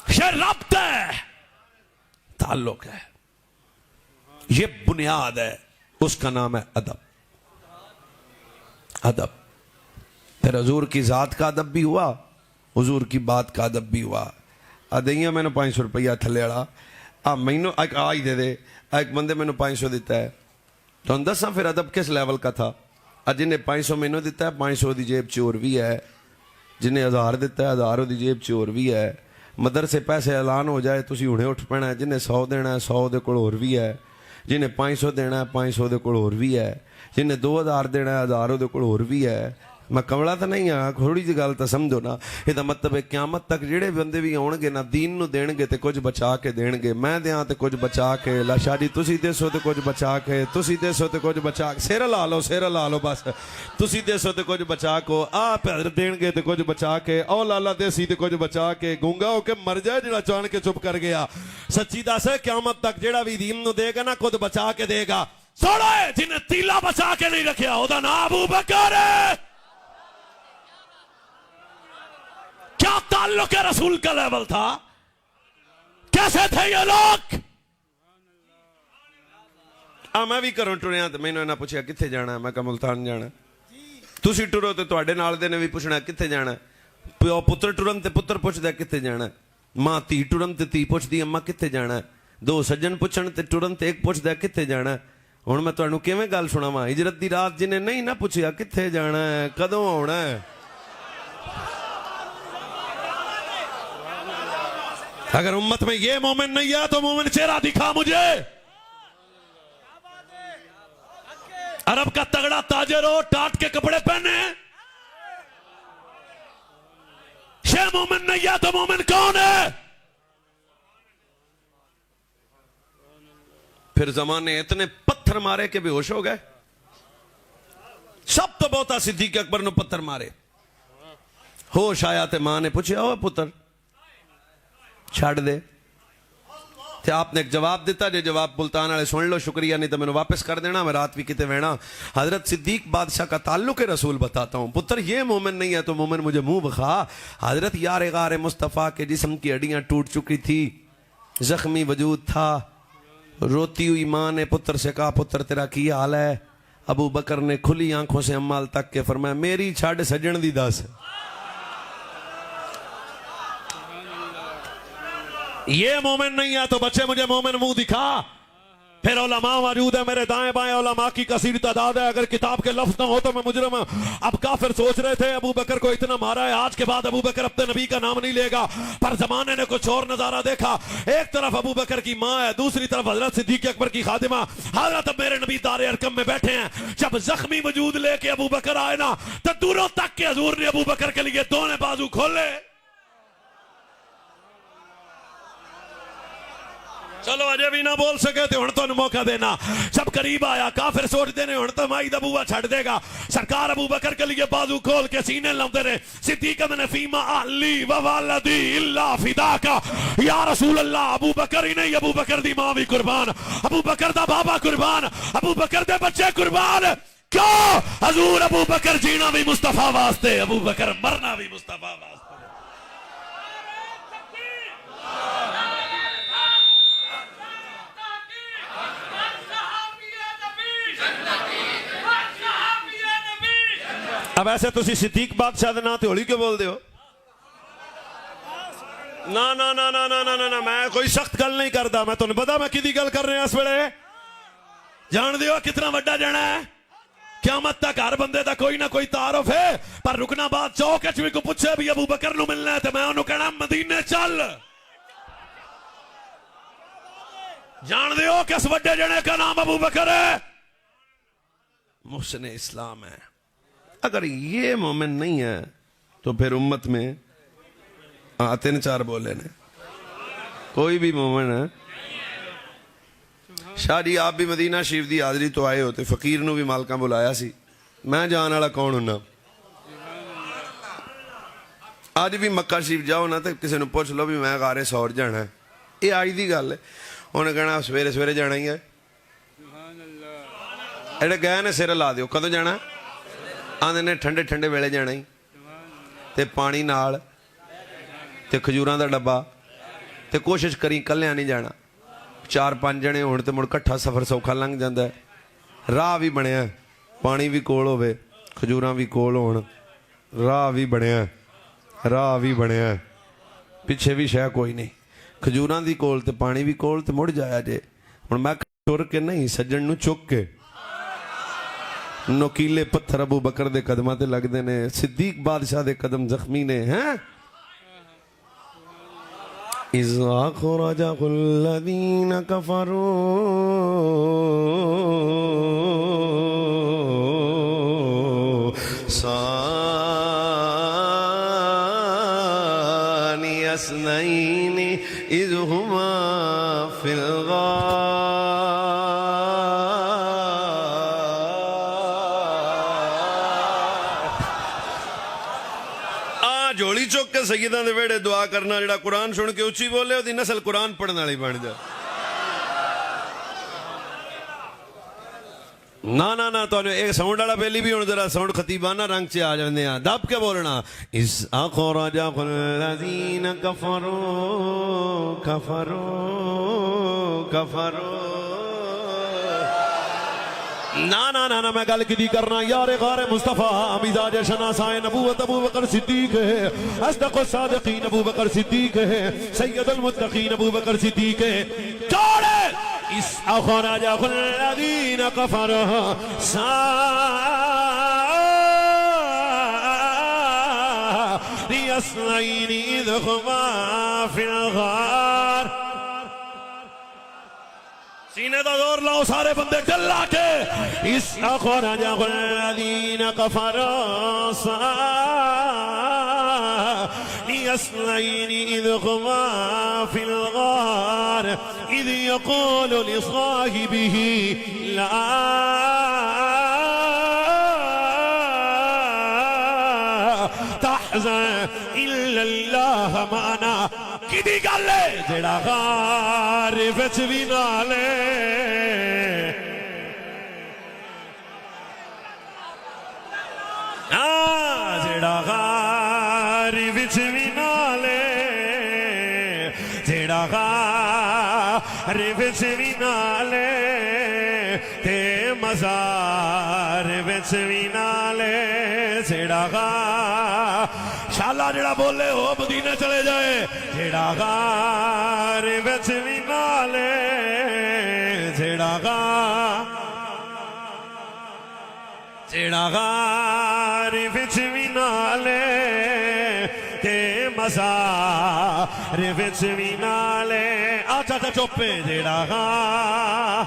یہ ربط ہے، تعلق ہے، یہ بنیاد ہے، اس کا نام ہے ادب. ادب پھر حضور کی ذات کا ادب بھی ہوا, حضور کی بات کا ادب بھی ہوا. دئیاں میں نے 500 روپیہ تھلے والا مینو ایک آج دے دے, ایک بندے میں نے 500 دیتا ہے. تو دساں پھر ادب کس لیول کا تھا. جنہیں 500 مینو دیتا ہے 500 دی جیب چور بھی ہے, جنہیں 1000 دیتا ہے 1000 دی جیب چور بھی ہے. مدرسے پیسے اعلان ہو جائے تسی ہنے اٹھ پینا ہے, جنہیں 100 دینا ہے 100 دے کول ہور بھی ہے, جنہیں 500 دینا ہے 500 دے کول ہور بھی ہے, جنہیں 2000 دینا ہے 1000 دے کول ہور بھی ہے. میں کملا تو نہیں ہاں, تھوڑی جی گل تو سمجھو نا. یہ مطلب ہے قیامت تک جڑے بندے بھی آن گے نا دین نو دین گے تے کچھ بچا کے دین گے. میں دیاں تے کچھ بچا کے, لاشا جی تسی دیسو تے کچھ بچا کے, تسی دیسو تے کچھ بچا کے, سیر لا لو بس. تسی دیسو تے کچھ بچا کو, آپ حضرت دین گے تے کچھ بچا کے, او لالا دیسی تے کچھ بچا کے. گونگا ہو کے مر جائے جڑا چان کے چپ کر گیا. سچی دس ہے قیامت تک جڑا بھی دین نو دے گا نا کچھ بچا کے دے گا. سوڑا ہے جنہیں تیلا بچا کے نہیں رکھیا او دا نام ابو بکر ہے. کیا تعلق رسول کا لیول تھا, کیسے تھے یہ لوگ. میں بھی کروں ٹریا تو میں نے پوچھا کتنے جانا, میں کہا ملتان جانا. تسی ٹرو تو تواڈے نال دے نے بھی پوچھنا کتنے جانا. پیو پتر ٹرن تے پتر پوچھدا کتنے جانا, ماں تی ٹرن تے تی پوچھدی اماں کتنے جانا, دو سجن پوچھن تے ٹرن تے ایک پوچھدا کتنے جانا. ہن میں تانوں کیویں گل سناواں, ہجرت دی رات جنہیں نہیں نہ پوچھیا کتنے جانا ہے کدوں آنا ہے. اگر امت میں یہ مومن نہیں ہے تو مومن چہرہ دکھا مجھے. عرب کا تگڑا تاجر ہو, ٹاٹ کے کپڑے پہنے, یہ مومن نہیں ہے تو مومن کون ہے. پھر زمانے اتنے پتھر مارے کہ بے ہوش ہو گئے. سب تو بہتا صدیق اکبر نے پتھر مارے, ہوش آیا تے ماں نے پوچھا او پتر چھاڑ دے. تے آپ نے ایک جواب دیتا, جو جواب ملتان والے سن لو, شکریہ, نہیں تو میں نے واپس کر دینا, میں رات بھی کتے وینا. حضرت صدیق بادشاہ کا تعلق رسول بتاتا ہوں. پتر یہ مومن نہیں ہے تو مومن مجھے منہ بخا. حضرت یار غار مصطفیٰ کے جسم کی ہڈیاں ٹوٹ چکی تھی, زخمی وجود تھا. روتی ہوئی ماں نے پتر سے کہا پتر تیرا کی حال ہے. ابو بکر نے کھلی آنکھوں سے امال تک کے فرمایا میری چھاڑ سجن دی دس. یہ مومن نہیں ہے تو بچے مجھے مومن منہ دکھا. پھر علماء موجود ہے میرے دائیں بائیں, علماء کی کثیر تعداد ہے, اگر کتاب کے لفظ نہ ہو تو میں مجرم ہوں. اب کافر سوچ رہے تھے ابو بکر کو اتنا مارا ہے, آج کے بعد ابو بکر اپنے نبی کا نام نہیں لے گا. پر زمانے نے کچھ اور نظارہ دیکھا. ایک طرف ابو بکر کی ماں ہے, دوسری طرف حضرت صدیق اکبر کی خادمہ. حضرت اب میرے نبی دار ارقم میں بیٹھے ہیں. جب زخمی وجود لے کے ابو بکر آئے نا تو دوروں تک کے حضور نے ابو بکر کے لیے دونوں بازو کھولے. چلو اجے بھی نہ بول سکے تو ہن تو موقع دینا. جب قریب آیا کافر سوچ دینے ہن تو مائی دبوا چھڑ دے گا. سرکار ابو بکر کے لیے بازو کھول کے سینے لاندے رہے. صدیق نے فیما اہلی و والدی الا فداکا, یا رسول اللہ ابو بکر ہی نہیں, ابو بکر دی ماں بھی قربان, ابو بکر دا بابا قربان, ابو بکر دے بچے قربان. کیوں حضور ابو بکر جینا بھی مصطفیٰ واسطے, ابو بکر مرنا بھی مصطفیٰ واسطے. اب ایسے تسی صدیق بادشاہ دے نا تے ہولی کیوں بول دے ہو؟ نا نا نا نا نا نا نا, میں کوئی سخت گل نہیں کردا. میں تمہیں پتا میں کدی گل کر رہے ہیں اس ویلے. جان دیو کتنا وڈا جانا ہے. قیامت تک ہر بندے دا کوئی نہ کوئی تعارف ہے, پر رکنا بات چوک اچ بھی کو پوچھے بھی ابو بکر نو ملنا ہے تے میں انہوں کہنا مدینے چل. جان دیو کس وڈے جانے کا نام ابو بکر ہے, محسن اسلام ہے. اگر یہ مومن نہیں ہے تو پھر امت میں 3-4 بولے نے کوئی بھی مومن ہے. شاہ جی آپ بھی مدینہ شریف دی حاضری تو آئے ہوتے, فقیر نو بھی مالکاں بلایا سی. میں جان والا کون ہونا. آج بھی مکہ شریف جاؤ نا تو کسی نے پوچھ لو بھی میں غار سور جانا ہے, یہ آج دی گل ہے. انہیں کہنا سویرے سویرے جانا ہی ہے. ایڈے گئے نے سر لا دیو کدوں جانا, آندے نے ٹھنڈے ٹھنڈے ویلے جانا ہی, تے پانی نال تے کھجوراں دا ڈبا, تے کوشش کری کلیاں نہیں جانا. 4-5 جنے ہون تے مڑ کٹھا سفر سوکھا لنگ جاندا ہے. راہ بھی بنیا, پانی بھی کول ہوے, کھجوراں بھی کول ہون, راہ بھی بنیا راہ بھی بنیا پیچھے بھی شہ کوئی نہیں کھجوراں دی کول تے پانی بھی کول تے مڑ جایا جے ہن میں ٹر کے نہیں سجن نو چک کے نوکیلے پتھر ابو بکر دے قدماں تے لگ دے نے صدیق بادشاہ دے قدم زخمی نے ہیں اِذْ أَخْرَجَهُ الَّذِينَ كَفَرُوا ثَانِيَ اثْنَيْنِ إِذْ هُمَا فِي جھولی چوک کے سیداں دے ویڑے دعا کرنا جڑا قرآن سن کے اچھی بولے دی نسل قرآن پڑھنے والی بن جائے نا تو ایک ساؤنڈ والا پہلی بھی ہوں ذرا ساؤنڈ خطیبانہ رنگ سے آ جاندے ہیں دب کے بولنا اِذْ أَخْرَجَهُ الَّذِينَ كَفَرُوا نا میں گل کی کرنا یار غار مصطفیٰ مزاج شناسائے نبوت ابو بکر صدیق ہے اصدق الصادقین ابو بکر صدیق ہے سید المتقین ابو بکر صدیق ہے چھوڑے اِذْ أَخْرَجَهُ الَّذِينَ كَفَرُوا ثَانِيَ اثْنَيْنِ إِذْ هُمَا فِي الْغَارِ سینے دا زور لاؤ سارے بندے ڈلا کے اِذْ أَخْرَجَهُ الَّذِينَ كَفَرُوا ثَانِيَ اثْنَيْنِ إِذْ هُمَا فِي الْغَارِ إِذْ يَقُولُ لِصَاحِبِهِ لَا تَحْزَنْ إِلَّا اللَّهَ مَعَنَا کدی گل ہے جڑا غار وچ بھی نالے جڑا غار وچ بھی نالے جڑا غار وچ بھی نالے تے مزار وچ بھی نالے جڑا غار شالا جڑا بولے ہو مدینے چلے جائے جڑا غار وچ بھی نالے جڑا غار وچ بھی نالے تے مزار وچ بھی نالے آچھا چوپے جڑا غار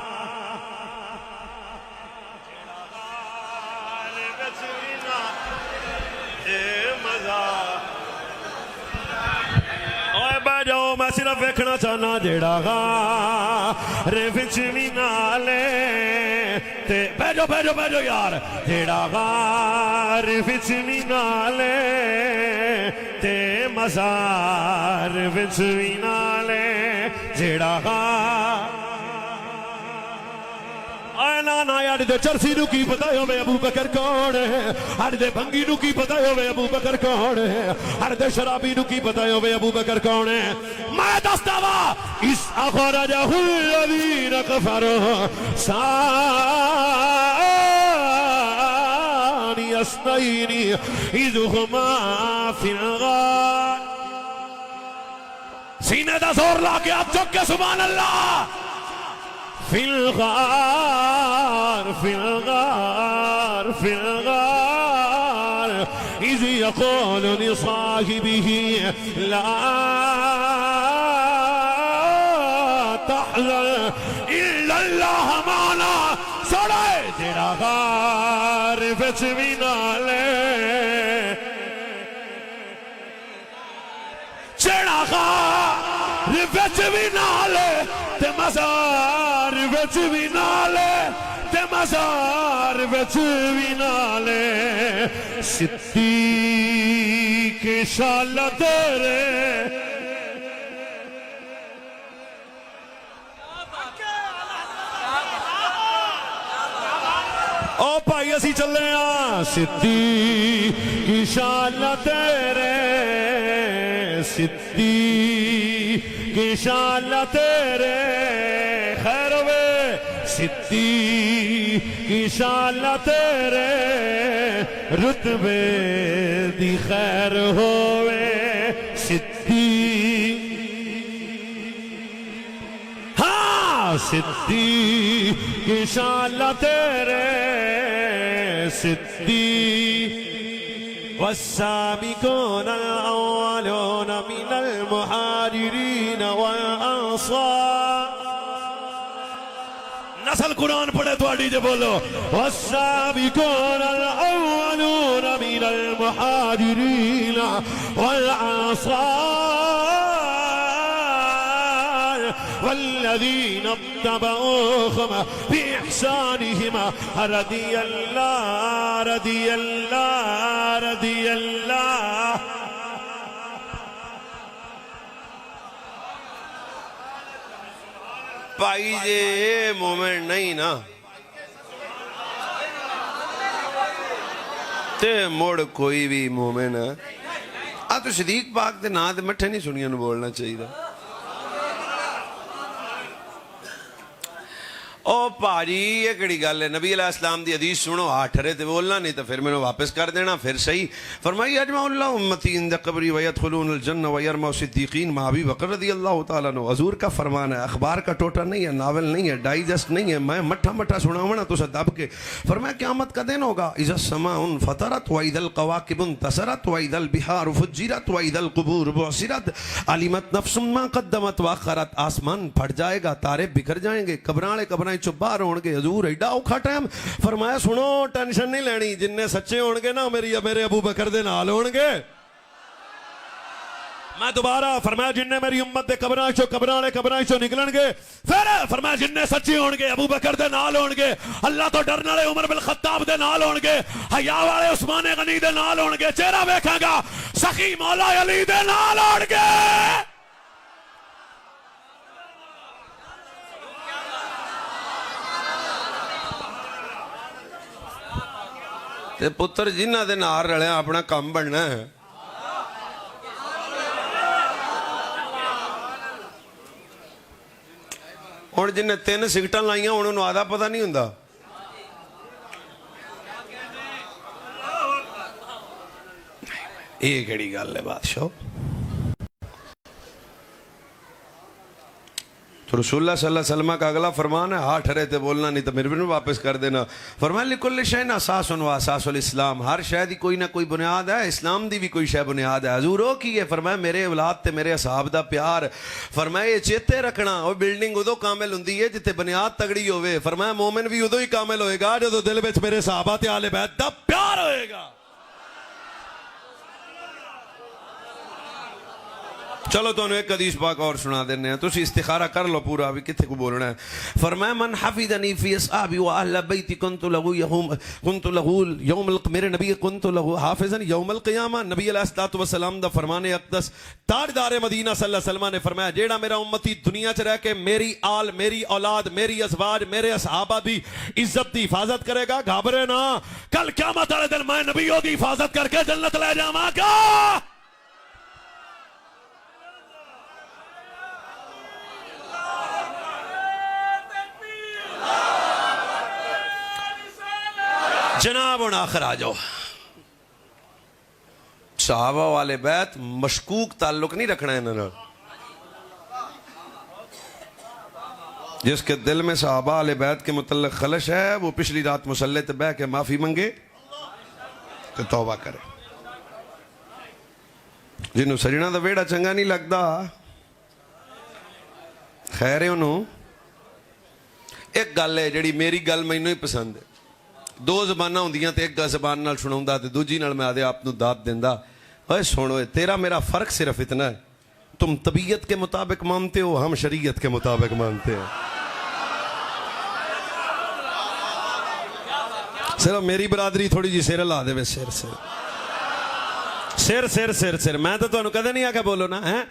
وچ بھی نالے مزار جاؤ میں صرف ویکھنا چاہنا جڑا غار وچ بھی نالے تے بیجو یار جڑا غار وچ بھی نالے تے مزار وچ بھی نالے جڑا غار نا یار دے چرسی نو کی پتہ ہوے ابو بکر کون ہے ہر دے بھنگی نو کی پتہ ہوے ابو بکر کون ہے ہر دے شرابی نو کی پتہ ہوے ابو بکر کون ہے میں دستا وا اِذْ أَخْرَجَهُ الَّذِينَ كَفَرُوا ثَانِيَ اثْنَيْنِ إِذْ هُمَا فِي الْغَارِ سینے دا زور لا کے آپ چک کے سبحان اللہ فی الغار اذ یقول لصاحبه لا تحزن الا اللہ معنا سڑے جڑا غار وچ بھی نالے جڑا غار وچ بھی نالے تے مزار وچ بھی نالے تے مزار وچ بھی نالے صدیق شال تیرے او بھائی اسی چلے ہاں صدیق شال تیرے صدیق کی شان تیرے خیر وے صدیق شالا تیرے رتبے دی خیر ہوئے صدیق ہاں صدیق شالا تیرے صدیق والسابقون الأولون من المهاجرين والأنصار نسل قرآن پڑھے تو آڈی جے بولو والسابقون الأولون من المهاجرين والأنصار والذين اتبعوهم بإحسانهم رضي الله رضي الله رضي الله بھائی جے مومن نہیں نا تے موڑ کوئی بھی مومن ہے تو صدیق پاک دے نا دے مٹھے نہیں سنیا نو بولنا چاہیے دا او پاجی یہ کڑی گل ہے نبی علیہ السلام دی حدیث سنو ٹھرے تے بولنا نہیں تو پھر میں نے واپس کر دینا پھر صحیح فرمائی اجمع اللہ امتی اند قبری ویدخلون الجنہ ویرمو صدیقین مع ابی بکر رضی اللہ تعالیٰ عنہ حضور کا فرمان ہے اخبار کا ٹوٹا نہیں ہے ناول نہیں ہے ڈائجسٹ نہیں ہے میں مٹھا مٹھا سناونا تو سے دب کے فرمایا قیامت کا دن ہوگا اذا السماء فطرت واذا القواكب انتصرت واذا البحار فجرت واذا القبور بعثرت علمت نفس ما قدمت واخرت آسمان پھٹ جائے گا تارے بکھر جائیں گے قبراں قبراں چو باہر ہون گے حضور ایڈا اوکھا ٹائم فرمایا سنو ٹینشن نہیں لینی جن نے سچے ہون گے نا میرے ابو بکر دے نال ہون گے میں دوبارہ فرمایا جن نے میری امت دے قبراں چو نکلن گے پھر فرمایا جن نے سچے ہون گے ابو بکر دے نال ہون گے اللہ تو ڈرن والے عمر بن خطاب دے نال ہون گے حیا والے عثمان غنی دے نال ہون گے چہرہ ویکھاں گا سخی مولا علی دے نال ہون گے تے پتر جنہ دے نار رلے اپنا کام بننا ہے اور جن نے 3 سگٹاں لائیاں انہوں نے آدھا پتہ نہیں ہوندا یہ کیڑی گل ہے بادشاہ تو رسول اللہ صلی اللہ علیہ وسلم کا اگلا فرمان ہے ٹھرے تے بولنا نہیں تو میرے بھی واپس کر دینا فرمایا لکل شیء اساس و اساس الاسلام ہر شے دی کوئی نہ کوئی بنیاد ہے اسلام دی بھی کوئی شے بنیاد ہے حضور او کی ہے فرمایا میرے اولاد تے میرے اصحاب دا پیار فرمایا یہ چیتے رکھنا او بلڈنگ ادو کامل ہوندی ہے جتے بنیاد تگڑی ہوئے فرمایا مومن بھی ادو ہی کامل ہوئے گا جو دل وچ میرے صحابہ تے اہل بیت دا پیار ہوئے گا چلو تو انہوں ایک حدیث پاک اور سنا دینے ہیں تو اسی استخارہ کر لو پورا ابھی کتنے کو بولنا ہے فرمایا من حفظنی فی اصحابی و اہل بیتی کنت لہو یوم میرے نبی کنت لہو حافظن یوم القیامہ نبی علیہ السلام دا فرمان اقدس تاجدار مدینہ صلی اللہ علیہ وسلم نے فرمایا جیڑا میرا امتی دنیا چ رہ کے میری آل میری اولاد میری ازواج میرے اصحابہ دی عزت دی حفاظت کرے گا گھابرے نا کل قیامت والے دن میں نبیوں دی حفاظت کر کے جنت لے جاواں گا جناب ان آخر آ جاؤ صحابہ والے بیت مشکوک تعلق نہیں رکھنا ہے انہوں جس کے دل میں صحابہ والے بیت کے متعلق خلش ہے وہ پچھلی رات مصلی تے بیٹھ کے معافی منگے تو توبہ کرے جنہوں سجنا دا ویڑا چنگا نہیں لگتا خیر ہے انہوں ایک گل ہے جڑی میری گل میں ہی پسند ہے دو زبانہ ہوندیاں تے ایک زبان نال سناوندا تے دوجی نال میں آدھے آپ نو داد دیندا اوے سنو تیرا میرا فرق صرف اتنا ہے تم طبیعت کے مطابق مانتے ہو ہم شریعت کے مطابق مانتے ہیں صرف میری برادری تھوڑی جی سیر لا دے وے سیر میں تو تانوں کدے نہیں آ کے بولو نا ہیں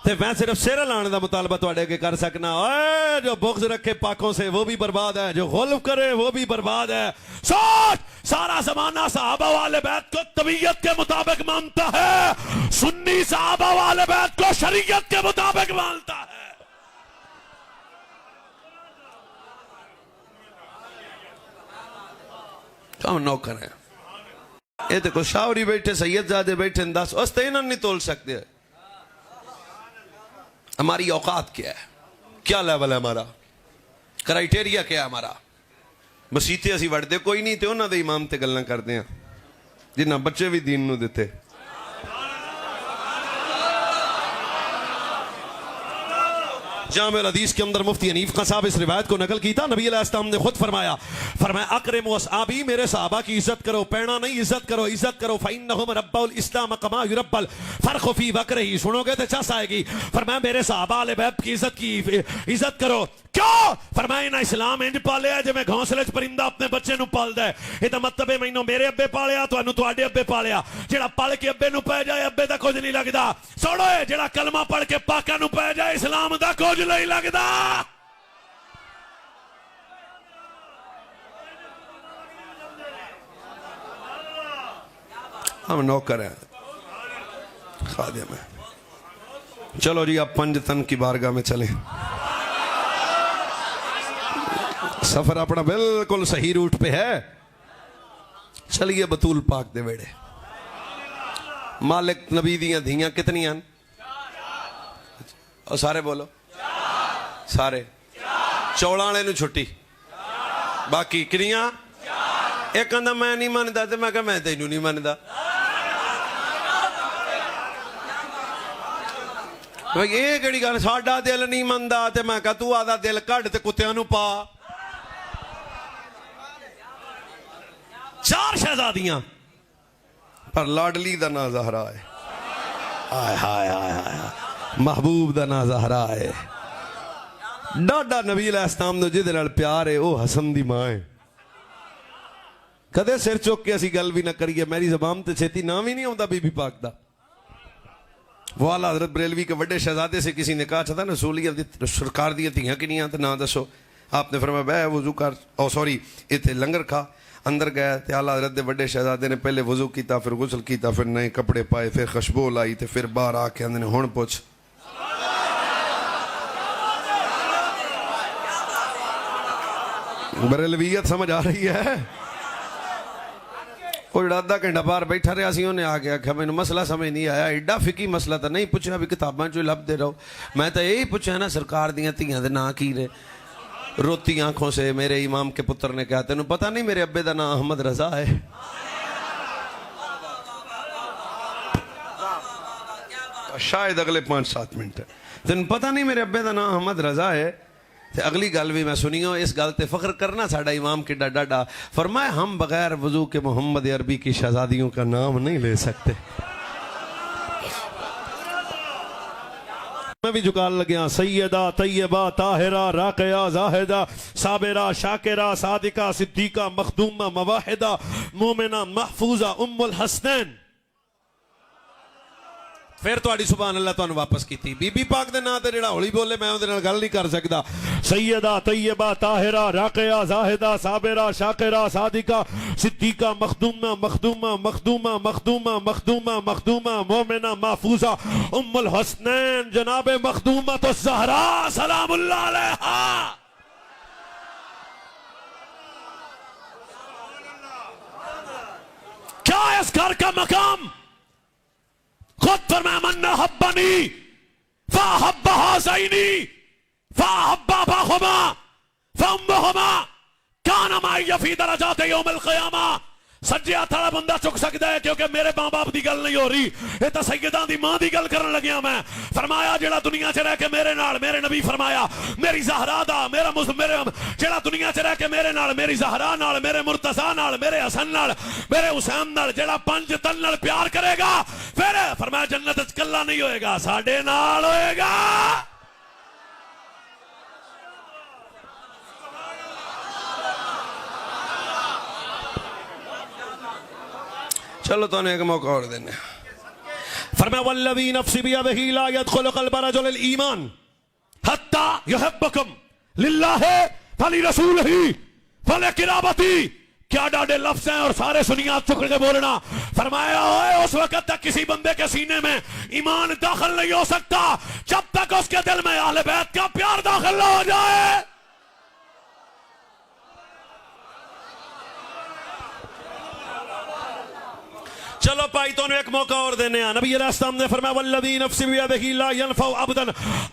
تے میں صرف سیر لانے دا مطالبہ تواڈے کے کر سکنا اے جو بغض رکھے پاکوں سے وہ بھی برباد ہے جو غلف کرے وہ بھی برباد ہے سوچ سارا زمانہ صحابہ والے بیت کو طبیعت کے مطابق مانتا ہے سنی صحابہ والے بیت کو شریعت کے مطابق مانتا ہے ہم نوکر ہیں. یہ تو کوئی شاوری بیٹھے سید زادے بیٹھے 10 اس انہوں نہیں تول سکتے. ہماری اوقات کیا ہے, کیا لیول ہے ہمارا, کرائٹیریا کیا ہے ہمارا. مسیتے اسی وڑتے کوئی نہیں تے انہوں دے امام تے گلنا کرتے ہیں جنہ بچے بھی دین نو دیتے. جامع الحدیث کے اندر مفتی حنیف خان صاحب اس روایت کو نقل کی تھا. نبی علیہ السلام نے خود فرمایا اکرموا اصحابی, میرے صحابہ کی عزت کرو, پیڑا نہیں عزت کرو, عزت کرو. فإنهم ربوا الاسلام كما يربى الفرخ في بقره. سنو گے تو چس آئے گی. فرمایا میرے صحابہ اہل بیت کی عزت کرو. کیوں؟ فرمایا انہاں اسلام انج پالیا ہے جویں گھونسلے چ پرندہ اپنے بچے نو پالدا ہے. یہ تو مطلب ہے مینوں میرے ابے پالیا, تانوں تواڈے ابے پالیا. جڑا پل کے ابے نو پے جائے ابے دا کچھ نہیں لگدا. سنو جڑا کلمہ پڑھ کے پاکاں نو پے جائے اسلام دا کچھ نہیں لگدا. ہم نوکر ہیں, خادم ہیں. چلو جی آپ پنج تن کی بارگاہ میں چلیں. سفر اپنا بالکل صحیح روٹ پہ ہے. چلیے بطول پاک دے ویڑے. مالک نبی دیاں دھیاں کتنی ہیں؟ اور سارے بولو, سارے. چوڑانے نو چھٹی, باقی کنیاں. ایک کہندا میں نہیں ماندا تے میں کہا میں تینوں نہیں ماندا. یہ کہڑی گل, ساڈا دل نہیں مندا تے میں کہا تو آدھا دل کڈ تے کتیاں نو پا. 4 شہزادیاں پر لاڈلی دا نا زہرا ہے. آئے ہائے ہائے ہائے, محبوب دا نا زہرا ہے. ڈاڈا نبی علیہ السلام نو جدے نال پیار ہے او حسن دی ماں ہے. کدے سر چوک کے اسی گل بھی نہ کریے, میری زبان تے چھتی نام ہی نہیں ہوندا بی بی پاک دا. وہ اعلیٰ حضرت بریلوی کے بڑے شہزادے سے کسی نے کہا چاہتا نا رسولیت سرکار دی تھیاں کنیاں تے نہ دسو. آپ نے فرمایا بے وضو کر, او سوری ایتھے لنگر کھا. اندر گیا تے اعلیٰ حضرت دے بڑے شہزادے نے پہلے وضو کیتا, پھر غسل کیتا, پھر نئے کپڑے پائے, پھر خوشبو لائی تے پھر باہر آ کے اندر نے ہن پوچھ. بریلویت سمجھ آ رہی ہے؟ وہ جڑا آدھا گھنٹہ باہر بیٹھا رہا سی انہیں آ گیا کہ میں مسئلہ سمجھ نہیں آیا. ایڈا فقی مسئلہ تھا, نہیں پوچھا بھی کتاباں چو لب دے رہو. میں تو یہی پوچھا نا سرکار دیاں تیاں دے نا کی نے. روتی آنکھوں سے میرے امام کے پتر نے کہا تینوں پتہ نہیں میرے ابے دا نا احمد رضا ہے. شاید اگلے 5-7 منٹ. تینوں پتہ نہیں میرے ابے دا نا احمد رضا ہے. اگلی گل بھی میں سنی ہوں, اس گل تے فخر کرنا ساڈا امام کی ڈاڈا. فرمایا ہم بغیر وضو کے محمد عربی کی شہزادیوں کا نام نہیں لے سکتے. میں بھی جھکال لگیا. سیدہ طیبہ طاہرہ راقیہ زاہدہ صابرہ شاکرہ صادقہ صدیقہ مخدومہ مواحدہ مومنہ محفوظہ ام الحسنین. پھر تو سبحان اللہ تو واپس کی تھی. بی بی پاک دے نا تے جڑا ہولی بولے میں اودے نال گل نہیں کر سکدا. سیدہ طیبہ طاہرہ راقیہ زاہدہ صابرہ شاکرہ صادقہ صدیقہ مخدومہ مخدومہ مخدومہ مخدومہ مخدومہ مخدومہ مومنہ محفوظہ ام الحسنین جناب مخدومۃ الزہراء سلام اللہ علیہا. کیا اس گھر کا مقام؟ خود فرمایا من حبنی فاحب ہذینی فاحب اباہما فامہما کان معی فی درجات یوم القیامہ. سجے ہاتھ والا بندہ چک سکتا ہے کیونکہ میرے ماں باپ دی گل نہیں ہو رہی, یہ تو سیداں دی ماں دی گل کرن لگیا میں. فرمایا جڑا دنیا چ رہ کے میرے نال, میرے نبی فرمایا میری زہرا دا میرا جڑا دنیا چ رہ کے میرے نال, میری زہرا نال, میرے مرتضیٰ نال, میرے حسن نال, میرے حسین نال جڑا 5 تن نال پیار کرے گا, پھر فرمایا جنت وچ کلا نہیں ہوئے گا, ساڈے نال ہوئے گا. چلو تو نے ایک موقع اور دینے. فرمایا والذی نفسی بیدہ لا يدخل قلب رجل الایمان حتی یحبکم للہ فلرسولہ فلقرابتی. کیا ڈاڈے لفظ ہیں اور سارے سنیات چکر کے بولنا. فرمایا اس وقت تک کسی بندے کے سینے میں ایمان داخل نہیں ہو سکتا جب تک اس کے دل میں اہل بیت کا پیار داخل نہ ہو جائے. چلو بھائی تو ایک موقع اور دینے ہیں. نبی علیہ السلام نے فرمایا والذی نفسی بیدہ لا ينفع عبدا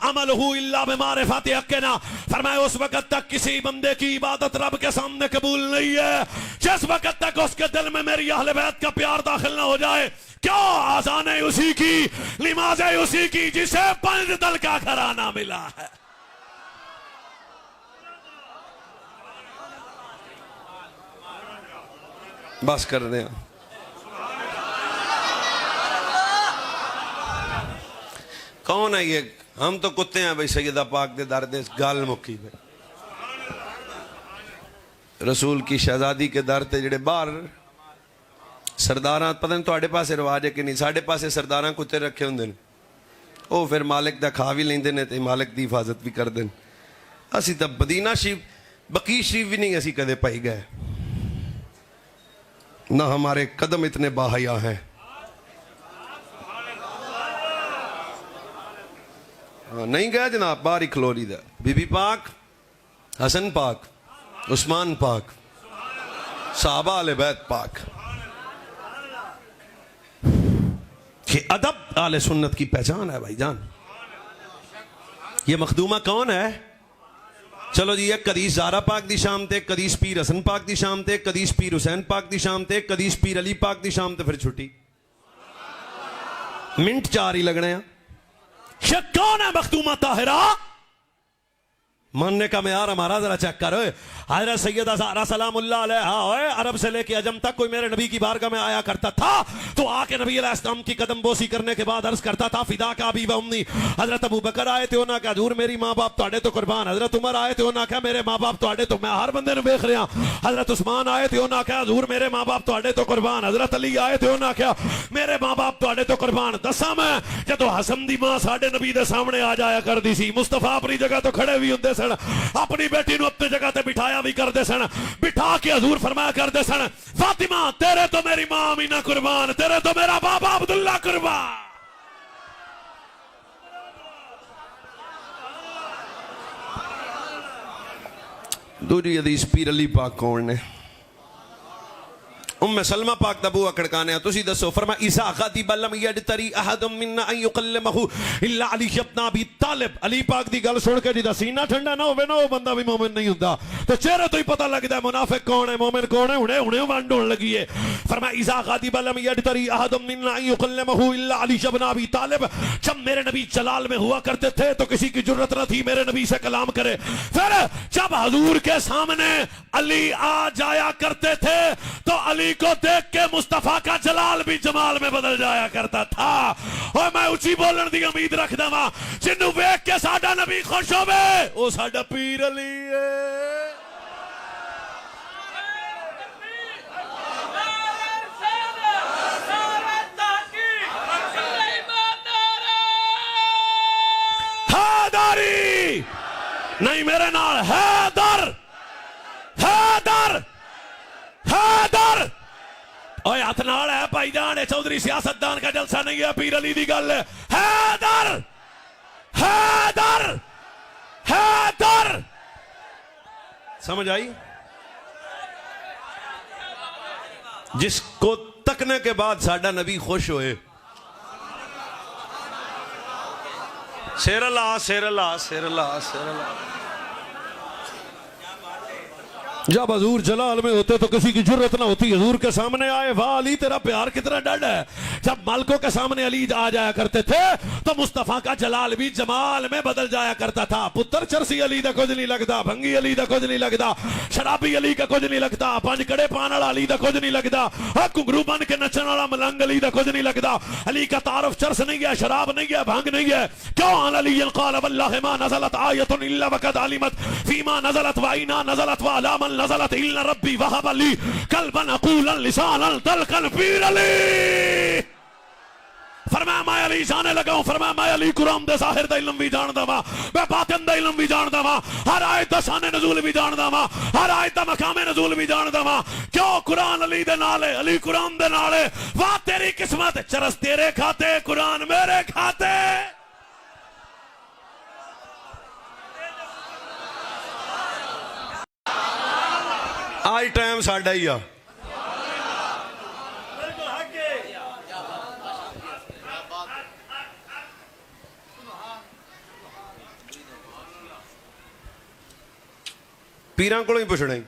عملہ الا بمعرفت حقنا. فرمایا اس وقت تک کسی بندے کی عبادت رب کے سامنے قبول نہیں ہے جس وقت تک اس کے دل میں میری اہل بیت کا پیار داخل نہ ہو جائے. کیوں؟ آزانیں اسی کی، نمازیں اسی کی جسے پنج دل کا گھرانہ ملا ہے. بس کر دیں. کون ہے یہ؟ ہم تو کتے ہیں بھائی سیدہ پاک دے درد گال مکی بھائی. رسول کی شہزادی کے در تے جڑے باہر سرداراں پتہ نہیں تواڈے پاسے رواج ہے کہ نہیں، ساڈے پاسے سرداراں کتے رکھے ہوندے نے، او پھر مالک دا کھا بھی لیندے نے تے مالک دی حفاظت بھی کردے نے. اسی تا مدینہ شریف بقیع شریف بھی نہیں اسی کدے پائی گئے، نہ ہمارے قدم اتنے باحیا ہیں. نہیں گئے جناب، باہر ہی کھلو لی دا. بی بی پاک، حسن پاک، عثمان پاک، صحابہ اہل بیت پاک. یہ ادب اہل سنت کی پہچان ہے بھائی جان. یہ مخدومہ کون ہے؟ چلو جی، ایک قدیس زہرا پاک دی شام تے، قدیس پیر حسن پاک دی شام تے، قدیس پیر حسین پاک دی شام تے، قدیس پیر علی پاک دی شام تے، پھر چھٹی. منٹ 4 ہی لگنے ہیں. یہ کون ہے مخدومہ طاہرہ؟ ماننے کا معیار ہمارا ذرا چیک کرو. حضرت سیدہ زہرا سلام اللہ علیہا عرب سے لے کے عجم تک کوئی میرے نبی کی بارگاہ میں آیا کرتا تھا تو آ کے نبی علیہ السلام کی قدم بوسی کرنے کے بعد عرض کرتا تھا فدا کا ابی و امی. حضرت ابو بکر آئے تھے، انہاں کہا حضور میری ماں باپ تواڈے تو قربان. حضرت عمر آئے تھے، انہاں کہا میرے ماں باپ تواڈے تو، میں ہر بندے نوں ویکھ رہا. حضرت عثمان آئے تھے، انہاں کہا حضور میرے ماں باپ تواڈے تو قربان. حضرت علی آئے تھے، انہاں کہا میرے ماں باپ تواڈے تو قربان. دساں میں جدوں حسن دی ماں ساڈے نبی دے سامنے آ جایا کردی سی، مصطفیٰ اپنی جگہ تو کھڑے بھی ہوندے سن، اپنی بیٹی نو اپنی جگہ تے بٹھایا بھی کردے سن، بٹھا کے حضور فرمایا کردے سن فاطمہ تیرے تو میری ماں آمینہ قربان، تیرے تو میرا بابا عبداللہ قربان. دوسری حدیث پیر علی پاک کون نے؟ ام سلمہ پاک دا بوا کڑکانے ہیں. تسی دسو. فرمایا اذا غضب لم یجتری احد منا ان یکلمہ الا علی ابن ابی طالب. علی پاک دی گل سن کے جدا سینہ ٹھنڈا نہ ہوے نا وہ بندہ بھی مومن نہیں ہوندا. تو چہرے تو ہی پتہ لگدا ہے منافق کون ہے مومن کون ہے. ہنے ونڈ ہون لگی ہے. فرمایا اذا غضب لم یجتری احد منا ان یکلمہ الا علی ابن ابی طالب. جب میرے نبی جلال میں ہوا کرتے تھے تو کسی کی جرت نہ تھی میرے نبی سے کلام کرے. پھر جب حضور کے سامنے علی آ جایا کرتے تھے تو علی کو دیکھ کے مصطفیٰ کا جلال بھی جمال میں بدل جایا کرتا تھا. اور میں اچھی بولن دی امید رکھ داں جنوں ویکھ کے ساڈا نبی خوش ہوے او ساڈا پیر علی ہے. حیدری نہیں میرے نال حیدر، حیدر، حیدر. اوے ہاتھ نال ہے بھائی جان، چودھری سیاست دان کا جلسہ نہیں ہے، پیر علی دی گل ہے. حیدر، حیدر، حیدر. سمجھ آئی؟ جس کو تکنے کے بعد ساڈا نبی خوش ہوئے. سیر اللہ، سیر اللہ، سیر اللہ، سیر اللہ. جب حضور جلال میں ہوتے تو کسی کی جرت نہ ہوتی حضور کے سامنے آئے. واہ علی تیرا پیار کتنا ڈڈ ہے. جب مالکوں کے سامنے علی آ جایا کرتے تھے تو مصطفیٰ کا جلال بھی جمال میں بدل جایا کرتا تھا. پتر چرسی علی دا کچھ نہیں لگتا، بھنگی علی دا کچھ نہیں لگتا، شرابی علی کا کچھ نہیں لگتا، پانچ کڑے پان والا علی دا کچھ نہیں لگتا، گھنگرو بن کے نچن والا ملنگ علی دا کچھ نہیں لگتا. علی کا تعارف چرس نہیں ہے، شراب نہیں ہے، بھنگ نہیں ہے. کیوں؟ عن علی قال واللہ ما نزلت آیت الا وقد علمت فیما نزلت واینا نزلت وعلا من نزلت الا ربی وہب لی قلبا عقولا لسانا تلقا. پیر علی فرمایا میں علی جانے لگا ہوں. فرمایا میں علی قرآن دے ظاہر دا علم بھی جاندا وا، میں باطن دا علم بھی جاندا وا، ہر آیت دا شان نزول بھی جاندا وا، ہر آیت دا مقام نزول بھی جاندا وا. کیوں؟ قرآن علی دے نالے، علی قرآن دے نالے. واہ تیری قسمت، چرس تیرے کھاتے، قرآن میرے کھاتے. آج ٹائم ساڈا ہی آ. پیراں کو ہی پوچھنا ہی.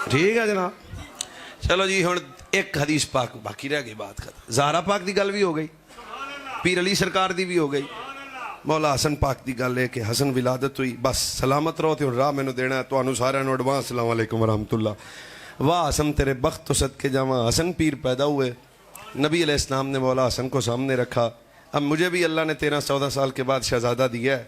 ٹھیک ہے جناب. چلو جی ہوں ایک حدیث پاک باقی رہ گئی. بات ختم. زہرا پاک دی گل بھی ہو گئی, پیر علی سرکار دی بھی ہو گئی, مولا حسن پاک دی گل ہے کہ حسن ولادت ہوئی. بس سلامت رہو. تے راہ مینوں دینا ہے تانوں سارے نوں ایڈوانس السلام علیکم ورحمۃ اللہ. واہ حسن تیرے بخت تو صدقے جاواں. حسن پیر پیدا ہوئے, نبی علیہ السلام نے مولا حسن کو سامنے رکھا. اب مجھے بھی اللہ نے 13-14 سال کے بعد شہزادہ دیا ہے.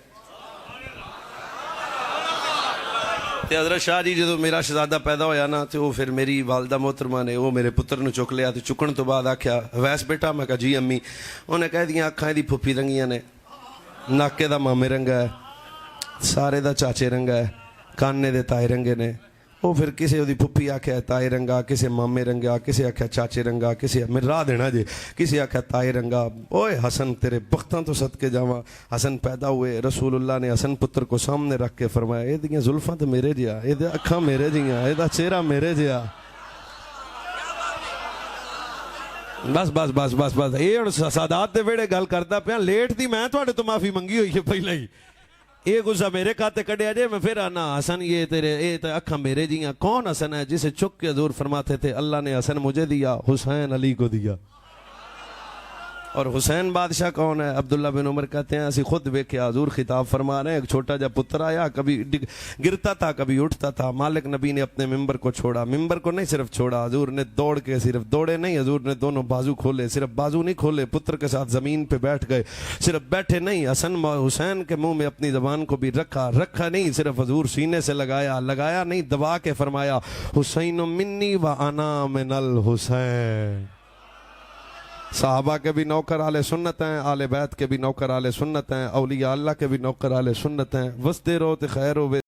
تے حضرت شاہ جی جدو میرا شہزادہ پیدا ہویا نا تو وہ پھر میری والدہ محترمہ نے وہ میرے پتر نو چک لیا. تو چکن تو بعد آکھیا ویس بیٹا, میں کہا جی امی. انہیں کہہ دیا اکھاں دی پھپھی رنگیاں نے, ناکے دا مامے رنگا ہے, سارے دا چاچے رنگا ہے, کانے دے تائے رنگے نے. وہ پھر کسے دی پھپھی آکھیا تائے رنگا, کسے مامے رنگا, کسے آکھیا چاچے رنگا, کسے میرے راہ دینا جی, کسے آکھیا تائے رنگا. اوئے حسن تیرے بختاں تو صدقے جاواں. حسن پیدا ہوئے, رسول اللہ نے حسن پتر کو سامنے رکھ کے فرمایا اے دیاں زلفاں تے میرے جیا, اے دے اکھاں میرے جیاں, اے دا چہرہ میرے جیا. بس بس بس بس بس اے ہن سادات دے ویڑے گل کردا پیا. لیٹ دی میں تواڈے تو معافی منگی ہوئی ہے پہلے ہی. یہ غصہ میرے کھاتے کڈیا جے, میں پھر آنا حسن یہ تیرے اے تے اکھاں میرے جیاں. کون حسن ہے جسے چک کے حضور فرماتے تھے اللہ نے حسن مجھے دیا, حسین علی کو دیا. اور حسین بادشاہ کون ہے؟ عبداللہ بن عمر کہتے ہیں اسی خود دیکھیا حضور خطاب فرما رہے ہیں, ایک چھوٹا جا پتر آیا, کبھی گرتا تھا کبھی اٹھتا تھا. مالک نبی نے اپنے ممبر کو چھوڑا. ممبر کو نہیں صرف چھوڑا, حضور نے دوڑ کے, صرف دوڑے نہیں, حضور نے دونوں بازو کھولے. صرف بازو نہیں کھولے, پتر کے ساتھ زمین پہ بیٹھ گئے. صرف بیٹھے نہیں, حسین کے منہ میں اپنی زبان کو بھی رکھا نہیں, صرف حضور سینے سے لگایا نہیں, دبا کے فرمایا حسین منی و انا من الحسین. صحابہ کے بھی نوکر آل سنت ہیں, آل بیت کے بھی نوکر آل سنت ہیں, اولیاء اللہ کے بھی نوکر آل سنت ہیں. وستے رو تے خیر ہوے.